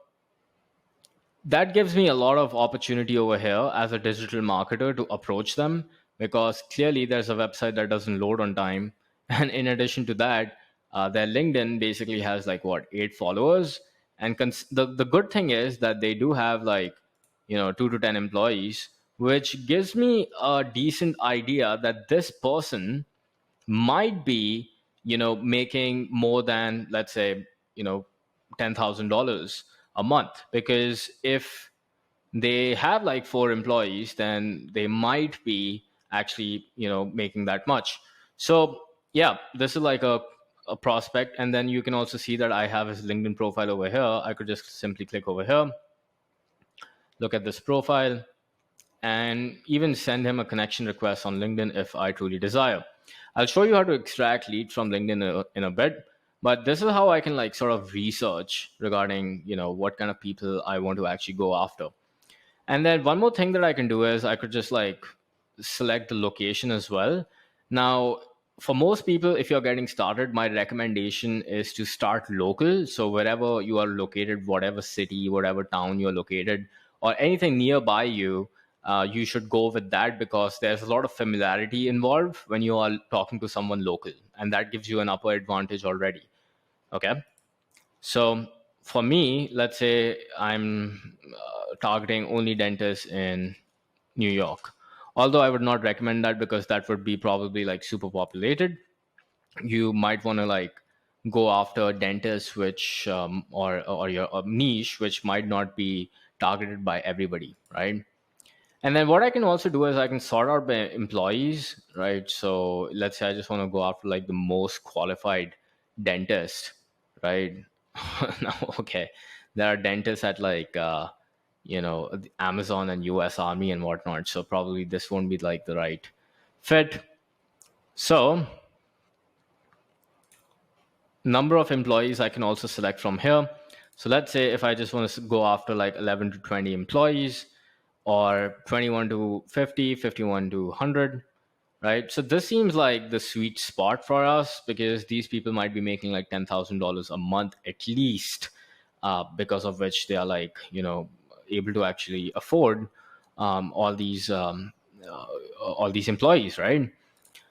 that gives me a lot of opportunity over here as a digital marketer to approach them, because clearly there's a website that doesn't load on time. And in addition to that, their LinkedIn basically has like 8 followers. And the good thing is that they do have like 2 to 10 employees, which gives me a decent idea that this person might be making more than, let's say, $10,000 a month. Because if they have like 4 employees, then they might be actually making that much. So yeah, this is like a prospect. And then you can also see that I have his LinkedIn profile over here. I could just simply click over here, look at this profile, and even send him a connection request on LinkedIn if I truly desire. I'll show you how to extract leads from LinkedIn in a bit. But this is how I can like sort of research regarding, what kind of people I want to actually go after. And then one more thing that I can do is I could just like select the location as well. Now, for most people, if you're getting started, my recommendation is to start local. So wherever you are located, whatever city, whatever town you're located, or anything nearby you, you should go with that, because there's a lot of familiarity involved when you are talking to someone local, and that gives you an upper advantage already. Okay. So for me, let's say I'm targeting only dentists in New York. Although I would not recommend that, because that would be probably like super populated. You might want to like go after dentists which or your niche which might not be targeted by everybody, right? And then what I can also do is I can sort out by employees, right? So let's say I just want to go after like the most qualified dentist, right? Now, okay, there are dentists at like Amazon and U.S. Army and whatnot. So probably this won't be like the right fit. So number of employees I can also select from here. So let's say if I just want to go after like 11 to 20 employees, or 21 to 50, 51 to 100, right? So this seems like the sweet spot for us, because these people might be making like $10,000 a month at least, because of which they are like, able to actually afford all these employees, right?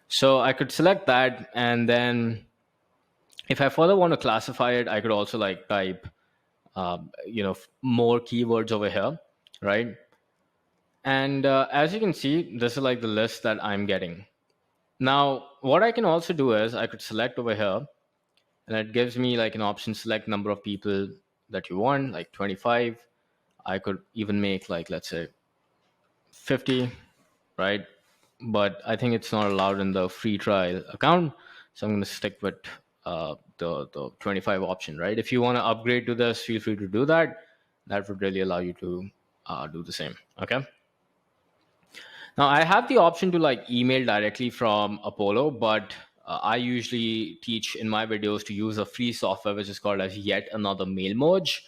So I could select that, and then if I further want to classify it, I could also like type, more keywords over here, right? And as you can see, this is like the list that I'm getting. Now, what I can also do is I could select over here, and it gives me like an option, select number of people that you want, like 25. I could even make like, let's say 50, right? But I think it's not allowed in the free trial account. So I'm going to stick with the 25 option, right? If you want to upgrade to this, feel free to do that. That would really allow you to do the same. Okay. Now I have the option to like email directly from Apollo, but I usually teach in my videos to use a free software which is called as Yet Another Mail Merge,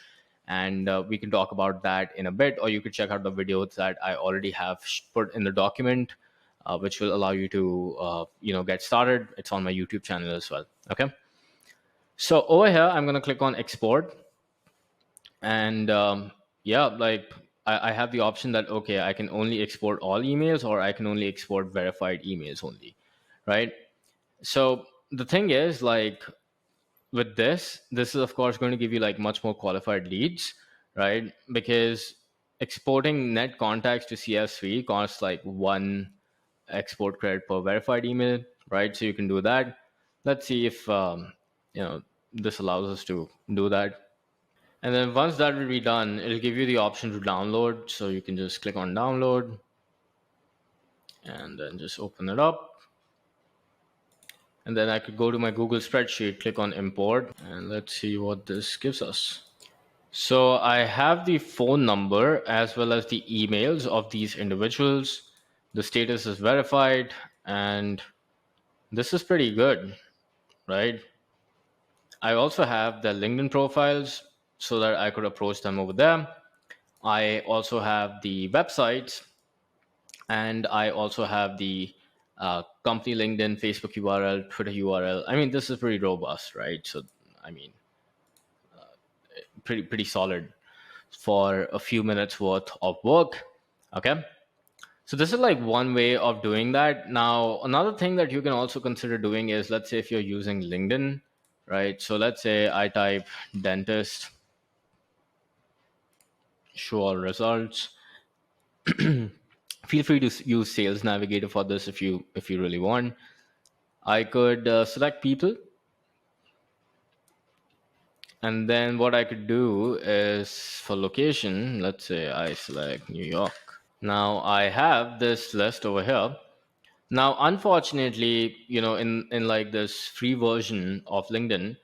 and we can talk about that in a bit. Or you could check out the videos that I already have put in the document, which will allow you to get started. It's on my YouTube channel as well. Okay, so over here I'm going to click on export, and yeah, like I have the option that okay, I can only export all emails, or I can only export verified emails only, right? So the thing is, like, with this is of course going to give you like much more qualified leads, right? Because exporting net contacts to CSV costs like one export credit per verified email, right? So you can do that. Let's see if this allows us to do that. And then once that will be done, it'll give you the option to download. So you can just click on download and then just open it up. And then I could go to my Google spreadsheet, click on import, and let's see what this gives us. So I have the phone number as well as the emails of these individuals. The status is verified, and this is pretty good, right? I also have the LinkedIn profiles so that I could approach them over there. I also have the websites, and I also have the company LinkedIn, Facebook URL, Twitter URL. I mean, this is pretty robust, right? So, I mean, pretty solid for a few minutes worth of work. Okay. So this is like one way of doing that. Now, another thing that you can also consider doing is, let's say if you're using LinkedIn, right? So let's say I type dentist, show all results. Feel free to use Sales Navigator for this if you really want. I could select people, and then what I could do is for location, let's say I select New York. Now I have this list over here. Now, unfortunately, in like this free version of LinkedIn,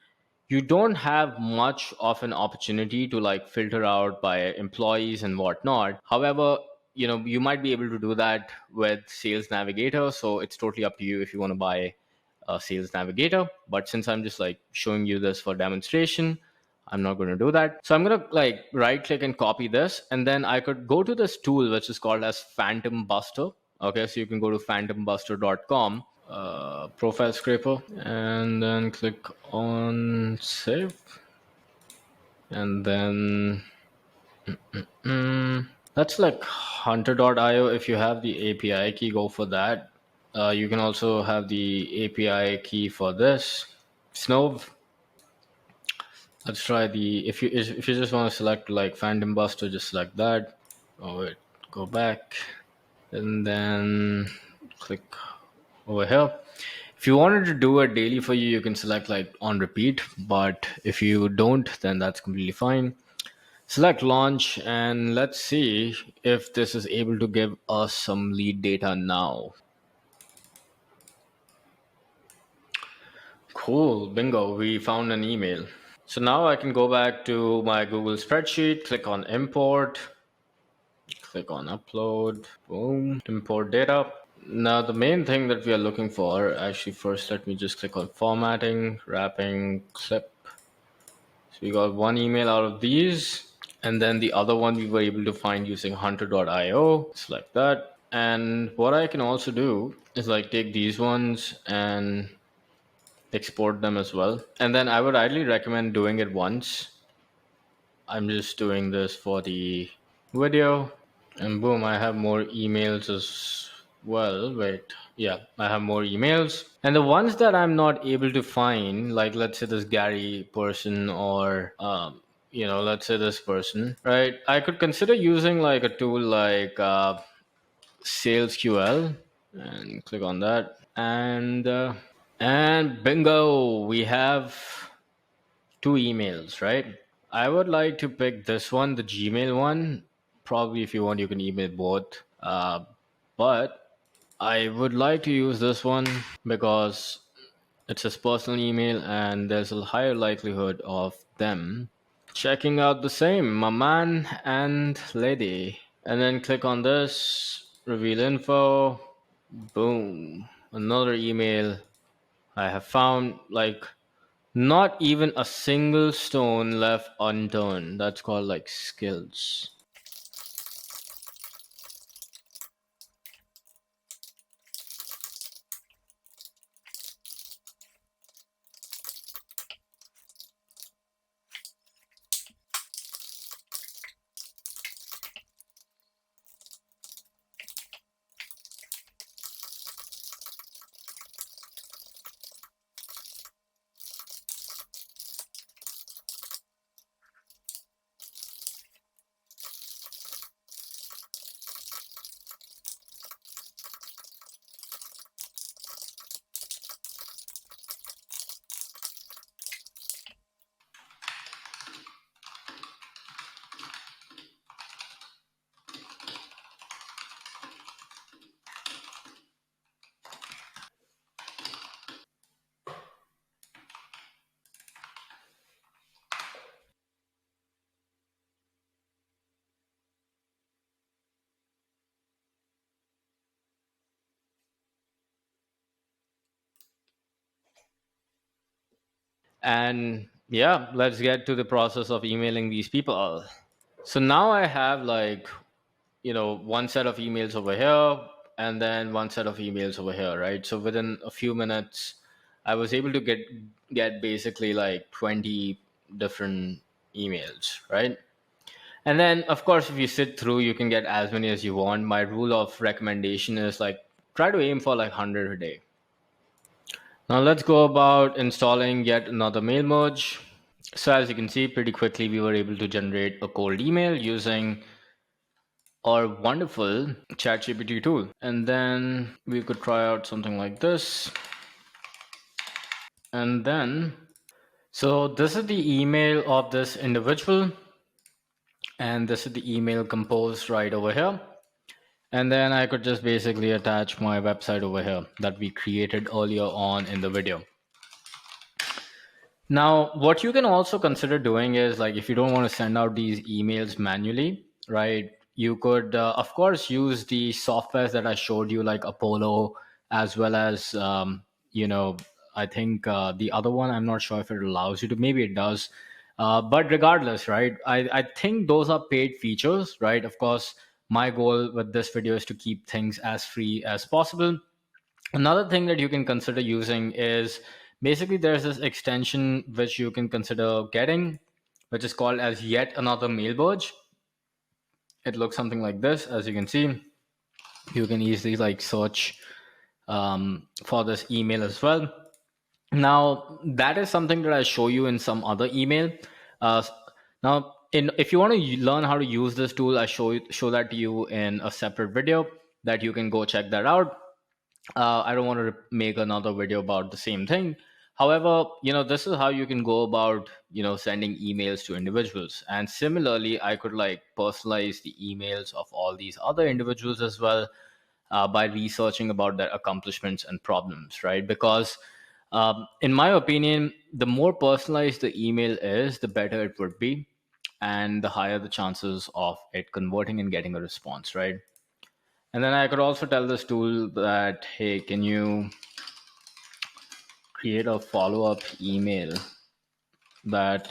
you don't have much of an opportunity to like filter out by employees and whatnot. However, you might be able to do that with Sales Navigator. So it's totally up to you if you want to buy Sales Navigator. But since I'm just like showing you this for demonstration, I'm not going to do that. So I'm going to like right click and copy this. And then I could go to this tool, which is called as Phantom Buster. Okay, so you can go to phantombuster.com, profile scraper, and then click on save. And then that's like hunter.io. If you have the API key, go for that. You can also have the API key for this. Snove. Let's try the, if you just want to select like Phantom Buster, just select that. Oh wait, go back and then click over here. If you wanted to do it daily for you, you can select like on repeat, but if you don't, then that's completely fine. Select launch and let's see if this is able to give us some lead data now. Cool, bingo, we found an email. So now I can go back to my Google spreadsheet, click on import, click on upload, boom, import data. Now the main thing that we are looking for, actually first let me just click on formatting, wrapping, clip. So we got one email out of these, and then the other one we were able to find using hunter.io. Select that. And what I can also do is like take these ones and export them as well. And then I would highly recommend doing it once. I'm just doing this for the video. And boom, I have more emails as well. Wait, yeah, I have more emails. And the ones that I'm not able to find, like let's say this Gary person or, let's say this person, right? I could consider using like a tool like SalesQL and click on that. And bingo, we have two emails, right? I would like to pick this one, the Gmail one. Probably, if you want, you can email both. But I would like to use this one because it's his personal email and there's a higher likelihood of them checking out the same, my man and lady. And then click on this, reveal info, boom. Another email I have found, like, not even a single stone left unturned. That's called like skills. And yeah, let's get to the process of emailing these people. So now I have like, one set of emails over here and then one set of emails over here, right? So within a few minutes, I was able to get basically like 20 different emails, right? And then, of course, if you sit through, you can get as many as you want. My rule of recommendation is like try to aim for like 100 a day. Now let's go about installing yet another mail merge. So as you can see, pretty quickly we were able to generate a cold email using our wonderful ChatGPT tool. And then we could try out something like this. And then, so this is the email of this individual. And this is the email composed right over here. And then I could just basically attach my website over here that we created earlier on in the video. Now, what you can also consider doing is like if you don't want to send out these emails manually, right? You could, of course, use the softwares that I showed you, like Apollo, as well as I think the other one, I'm not sure if it allows you to. Maybe it does. But regardless, right? I think those are paid features, right? Of course, my goal with this video is to keep things as free as possible. Another thing that you can consider using is basically there's this extension which you can consider getting, which is called as yet another mailbird. It looks something like this. As you can see, you can easily like search for this email as well. Now that is something that I show you in some other email. uh, Now if you want to learn how to use this tool, I show that to you in a separate video that you can go check that out. I don't want to make another video about the same thing. However, this is how you can go about, sending emails to individuals. And similarly, I could like personalize the emails of all these other individuals as well, by researching about their accomplishments and problems, right? Because in my opinion, the more personalized the email is, the better it would be, and the higher the chances of it converting and getting a response, right? And then I could also tell this tool that, hey, can you create a follow up email that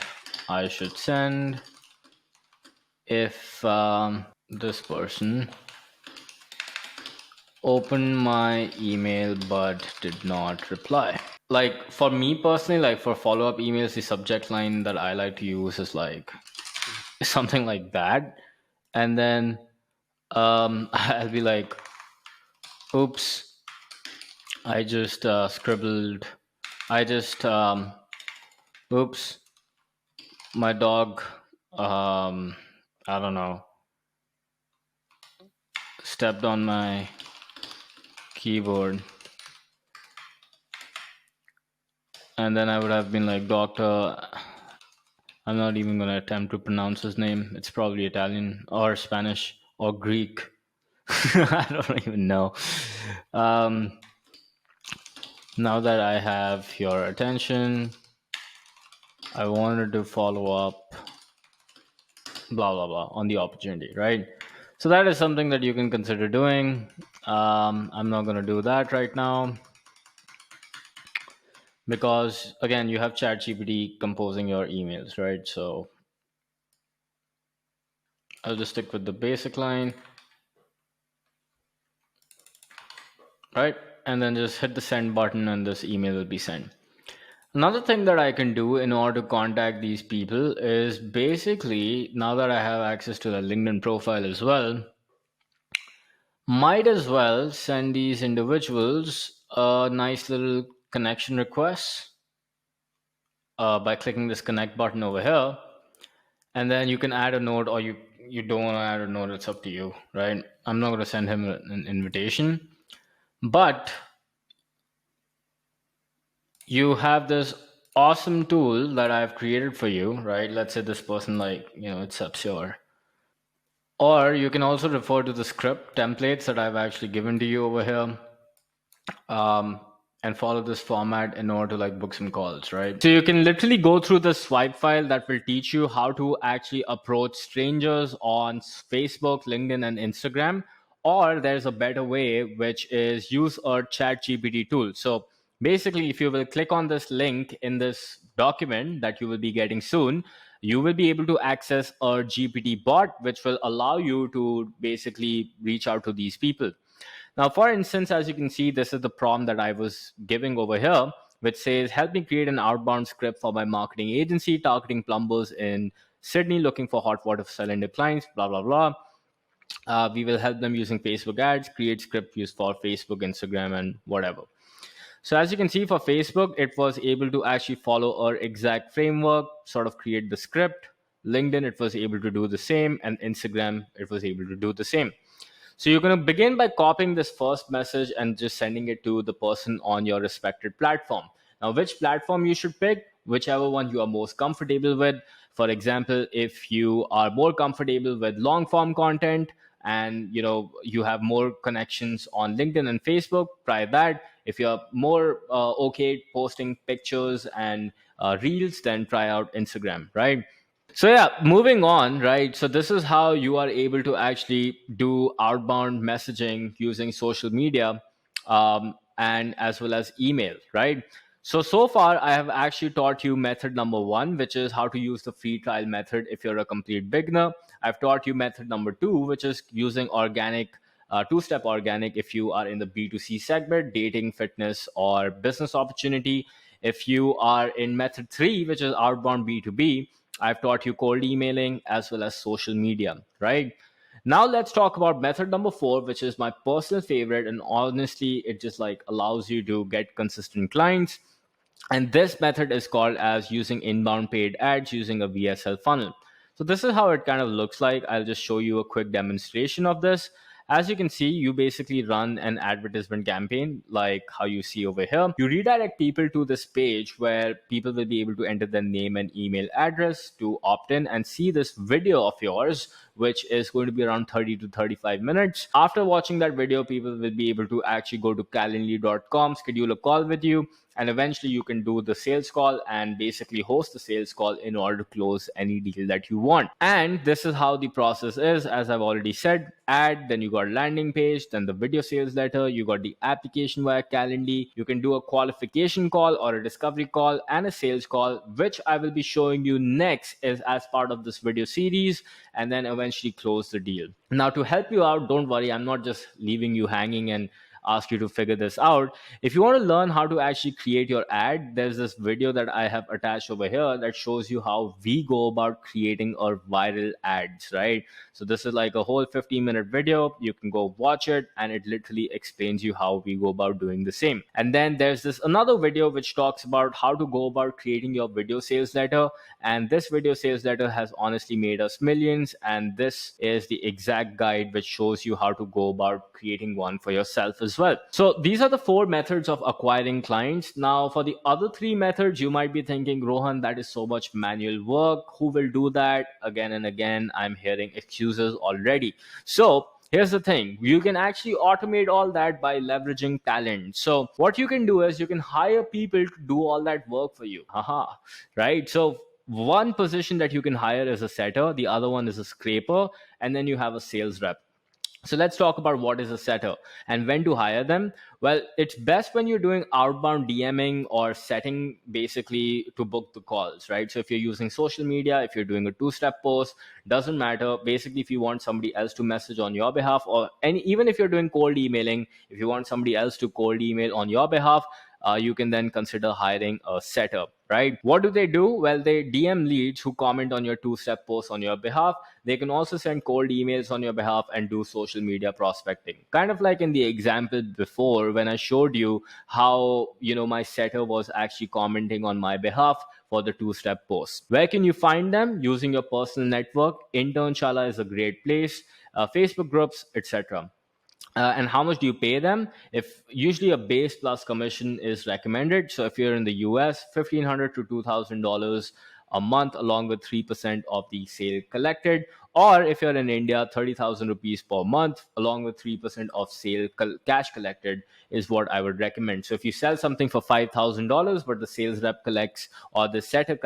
I should send if this person opened my email but did not reply. Like for me personally, like for follow up emails, the subject line that I like to use is like something like that. And then I'll be like, oops, I just scribbled. I just, oops, my dog, I don't know, stepped on my keyboard. And then I would have been like, Doctor, I'm not even going to attempt to pronounce his name. It's probably Italian or Spanish or Greek. I don't even know. Um, Now that I have your attention, I wanted to follow up, blah, blah, blah, on the opportunity, right? So that is something that you can consider doing. I'm not going to do that right now because, again, you have ChatGPT composing your emails, right? So I'll just stick with the basic line, right? And then just hit the send button and this email will be sent. Another thing that I can do in order to contact these people is basically, now that I have access to the LinkedIn profile as well, might as well send these individuals a nice little connection request by clicking this connect button over here. And then you can add a note, or you don't want to add a note, it's up to you, right? I'm not going to send him an invitation, but you have this awesome tool that I've created for you, right? Let's say this person like, accepts your, or you can also refer to the script templates that I've actually given to you over here, um, and follow this format in order to like book some calls, right? So you can literally go through the swipe file that will teach you how to actually approach strangers on Facebook, LinkedIn, and Instagram. Or there's a better way, which is use a ChatGPT tool. So basically, if you will click on this link in this document that you will be getting soon, you will be able to access a GPT bot, which will allow you to basically reach out to these people. Now, for instance, as you can see, this is the prompt that I was giving over here, which says, help me create an outbound script for my marketing agency targeting plumbers in Sydney looking for hot water cylinder clients, blah, blah, blah. We will help them using Facebook ads, create script used for Facebook, Instagram, and whatever. So as you can see for Facebook, it was able to actually follow our exact framework, sort of create the script. LinkedIn, it was able to do the same, and Instagram, it was able to do the same. So you're going to begin by copying this first message and just sending it to the person on your respected platform. Now, which platform you should pick? Whichever one you are most comfortable with. For example, if you are more comfortable with long form content and you have more connections on LinkedIn and Facebook, try that. If you're more okay posting pictures and reels, then try out Instagram, right? So yeah, moving on, right? So this is how you are able to actually do outbound messaging using social media, and as well as email, right? So far, I have actually taught you method number one, which is how to use the free trial method if you're a complete beginner. I've taught you method number two, which is using organic, two-step organic if you are in the B2C segment, dating, fitness, or business opportunity. If you are in method three, which is outbound B2B, I've taught you cold emailing as well as social media, right? Now let's talk about method number four, which is my personal favorite, and honestly, it just like allows you to get consistent clients. And this method is called as using inbound paid ads using a VSL funnel. So this is how it kind of looks like. I'll just show you a quick demonstration of this. As you can see, you basically run an advertisement campaign like how you see over here. You redirect people to this page where people will be able to enter their name and email address to opt in and see this video of yours, which is going to be around 30 to 35 minutes. After watching that video, people will be able to actually go to calendly.com, schedule a call with you, and eventually you can do the sales call and basically host the sales call in order to close any deal that you want. And this is how the process is. As I've already said, ad, then you got landing page, then the video sales letter, you got the application via Calendly. You can do a qualification call or a discovery call and a sales call, which I will be showing you next is as part of this video series, and then eventually close the deal. Now, to help you out, don't worry, I'm not just leaving you hanging and ask you to figure this out. If you want to learn how to actually create your ad, there's this video that I have attached over here that shows you how we go about creating our viral ads, right? So this is like a whole 15-minute video. You can go watch it, and it literally explains you how we go about doing the same. And then there's this another video which talks about how to go about creating your video sales letter. And this video sales letter has honestly made us millions. And this is the exact guide which shows you how to go about creating one for yourself as well. So these are the four methods of acquiring clients. Now, for the other three methods, you might be thinking, Rohan, that is so much manual work. Who will do that? Again and again, I'm hearing excuses already. So here's the thing, you can actually automate all that by leveraging talent. So what you can do is you can hire people to do all that work for you. Haha, right? So one position that you can hire is a setter, the other one is a scraper, and then you have a sales rep. So let's talk about what is a setter and when to hire them. Well, it's best when you're doing outbound DMing or setting basically to book the calls, right? So if you're using social media, if you're doing a two-step post, doesn't matter. Basically, if you want somebody else to message on your behalf, or any, even if you're doing cold emailing, if you want somebody else to cold email on your behalf, you can then consider hiring a setter, right? What do they do? Well, they DM leads who comment on your two-step posts on your behalf. They can also send cold emails on your behalf and do social media prospecting. Kind of like in the example before when I showed you how, my setter was actually commenting on my behalf for the two-step post. Where can you find them? Using your personal network. Internshala is a great place, Facebook groups, etc. And how much do you pay them? If usually a base plus commission is recommended. So if you're in the US, $1,500 to $2,000 a month, along with 3% of the sale collected. Or if you're in India, 30,000 rupees per month, along with 3% of cash collected is what I would recommend. So if you sell something for $5,000, but the sales rep collects, or the setter,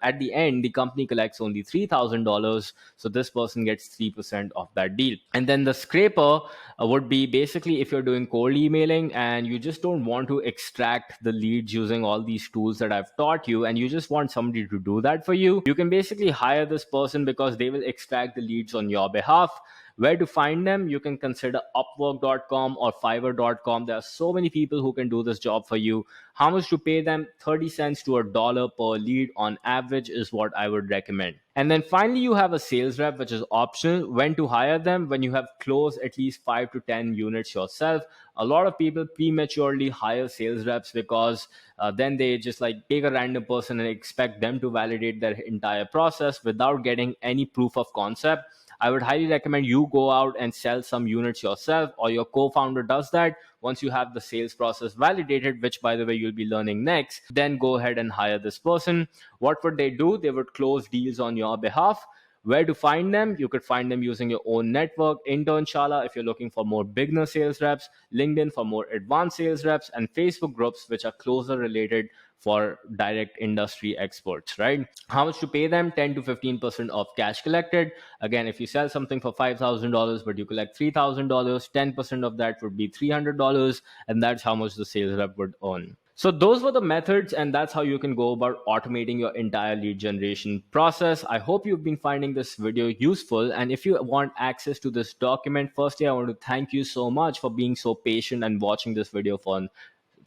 at the end, the company collects only $3,000. So this person gets 3% of that deal. And then the scraper would be basically if you're doing cold emailing and you just don't want to extract the leads using all these tools that I've taught you, and you just want somebody to do that for you, you can basically hire this person because they will extract the leads on your behalf. Where to find them? You can consider upwork.com or fiverr.com. There are so many people who can do this job for you. How much to pay them? 30 cents to a dollar per lead on average is what I would recommend. And then finally, you have a sales rep, which is optional. When to hire them? When you have closed at least 5 to 10 units yourself. A lot of people prematurely hire sales reps because then they just like take a random person and expect them to validate their entire process without getting any proof of concept. I would highly recommend you go out and sell some units yourself, or your co-founder does that. Once you have the sales process validated, which by the way you'll be learning next, then go ahead and hire this person. What would they do? They would close deals on your behalf. Where to find them? You could find them using your own network. Internshala if you're looking for more beginner sales reps, LinkedIn for more advanced sales reps, and Facebook groups which are closer related for direct industry experts, right? How much to pay them? 10 to 15% of cash collected. Again, if you sell something for $5,000 but you collect $3,000, 10% of that would be $300, and that's how much the sales rep would earn. So those were the methods, and that's how you can go about automating your entire lead generation process. I hope you've been finding this video useful. And if you want access to this document, firstly, I want to thank you so much for being so patient and watching this video for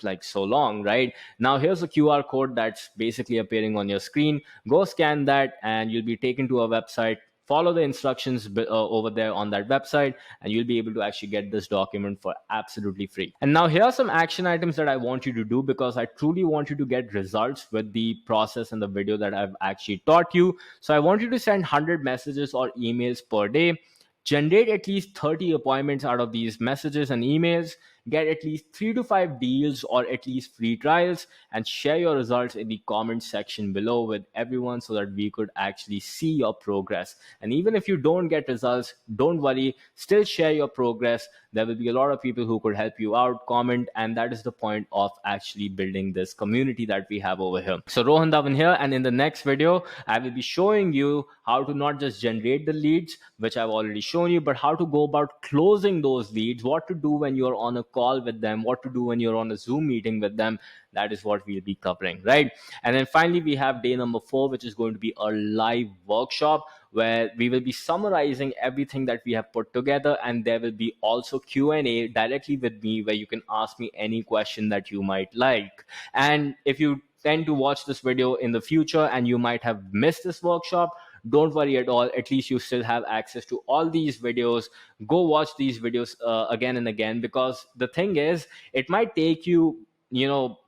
like so long. Right now, here's a QR code that's basically appearing on your screen. Go scan that and you'll be taken to a website. Follow the instructions over there on that website, and you'll be able to actually get this document for absolutely free. And now here are some action items that I want you to do, because I truly want you to get results with the process and the video that I've actually taught you. So I want you to send 100 messages or emails per day. Generate at least 30 appointments out of these messages and emails. Get at least 3 to 5 deals or at least free trials, and share your results in the comment section below with everyone so that we could actually see your progress. And even if you don't get results, don't worry, still share your progress. There will be a lot of people who could help you out. Comment, and that is the point of actually building this community that we have over here. So Rohan Dhawan here, and in the next video I will be showing you how to not just generate the leads, which I've already shown you, but how to go about closing those leads, what to do when you're on a call with them, what to do when you're on a Zoom meeting with them. That is what we'll be covering, right? And then finally, we have day number 4, which is going to be a live workshop where we will be summarizing everything that we have put together, and there will be also Q&A directly with me where you can ask me any question that you might like. And if you tend to watch this video in the future and you might have missed this workshop, don't worry at all. At least you still have access to all these videos. Go watch these videos again and again, because the thing is, it might take you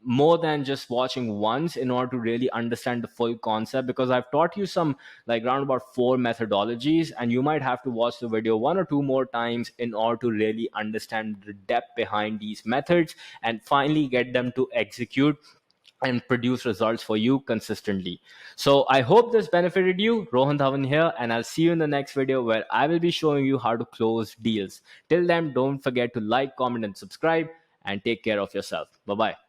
more than just watching once in order to really understand the full concept, because I've taught you some like around about 4 methodologies, and you might have to watch the video 1 or 2 more times in order to really understand the depth behind these methods and finally get them to execute and produce results for you consistently. So I hope this benefited you. Rohan Dhawan here, and I'll see you in the next video where I will be showing you how to close deals. Till then, don't forget to like, comment, and subscribe, and take care of yourself. Bye bye.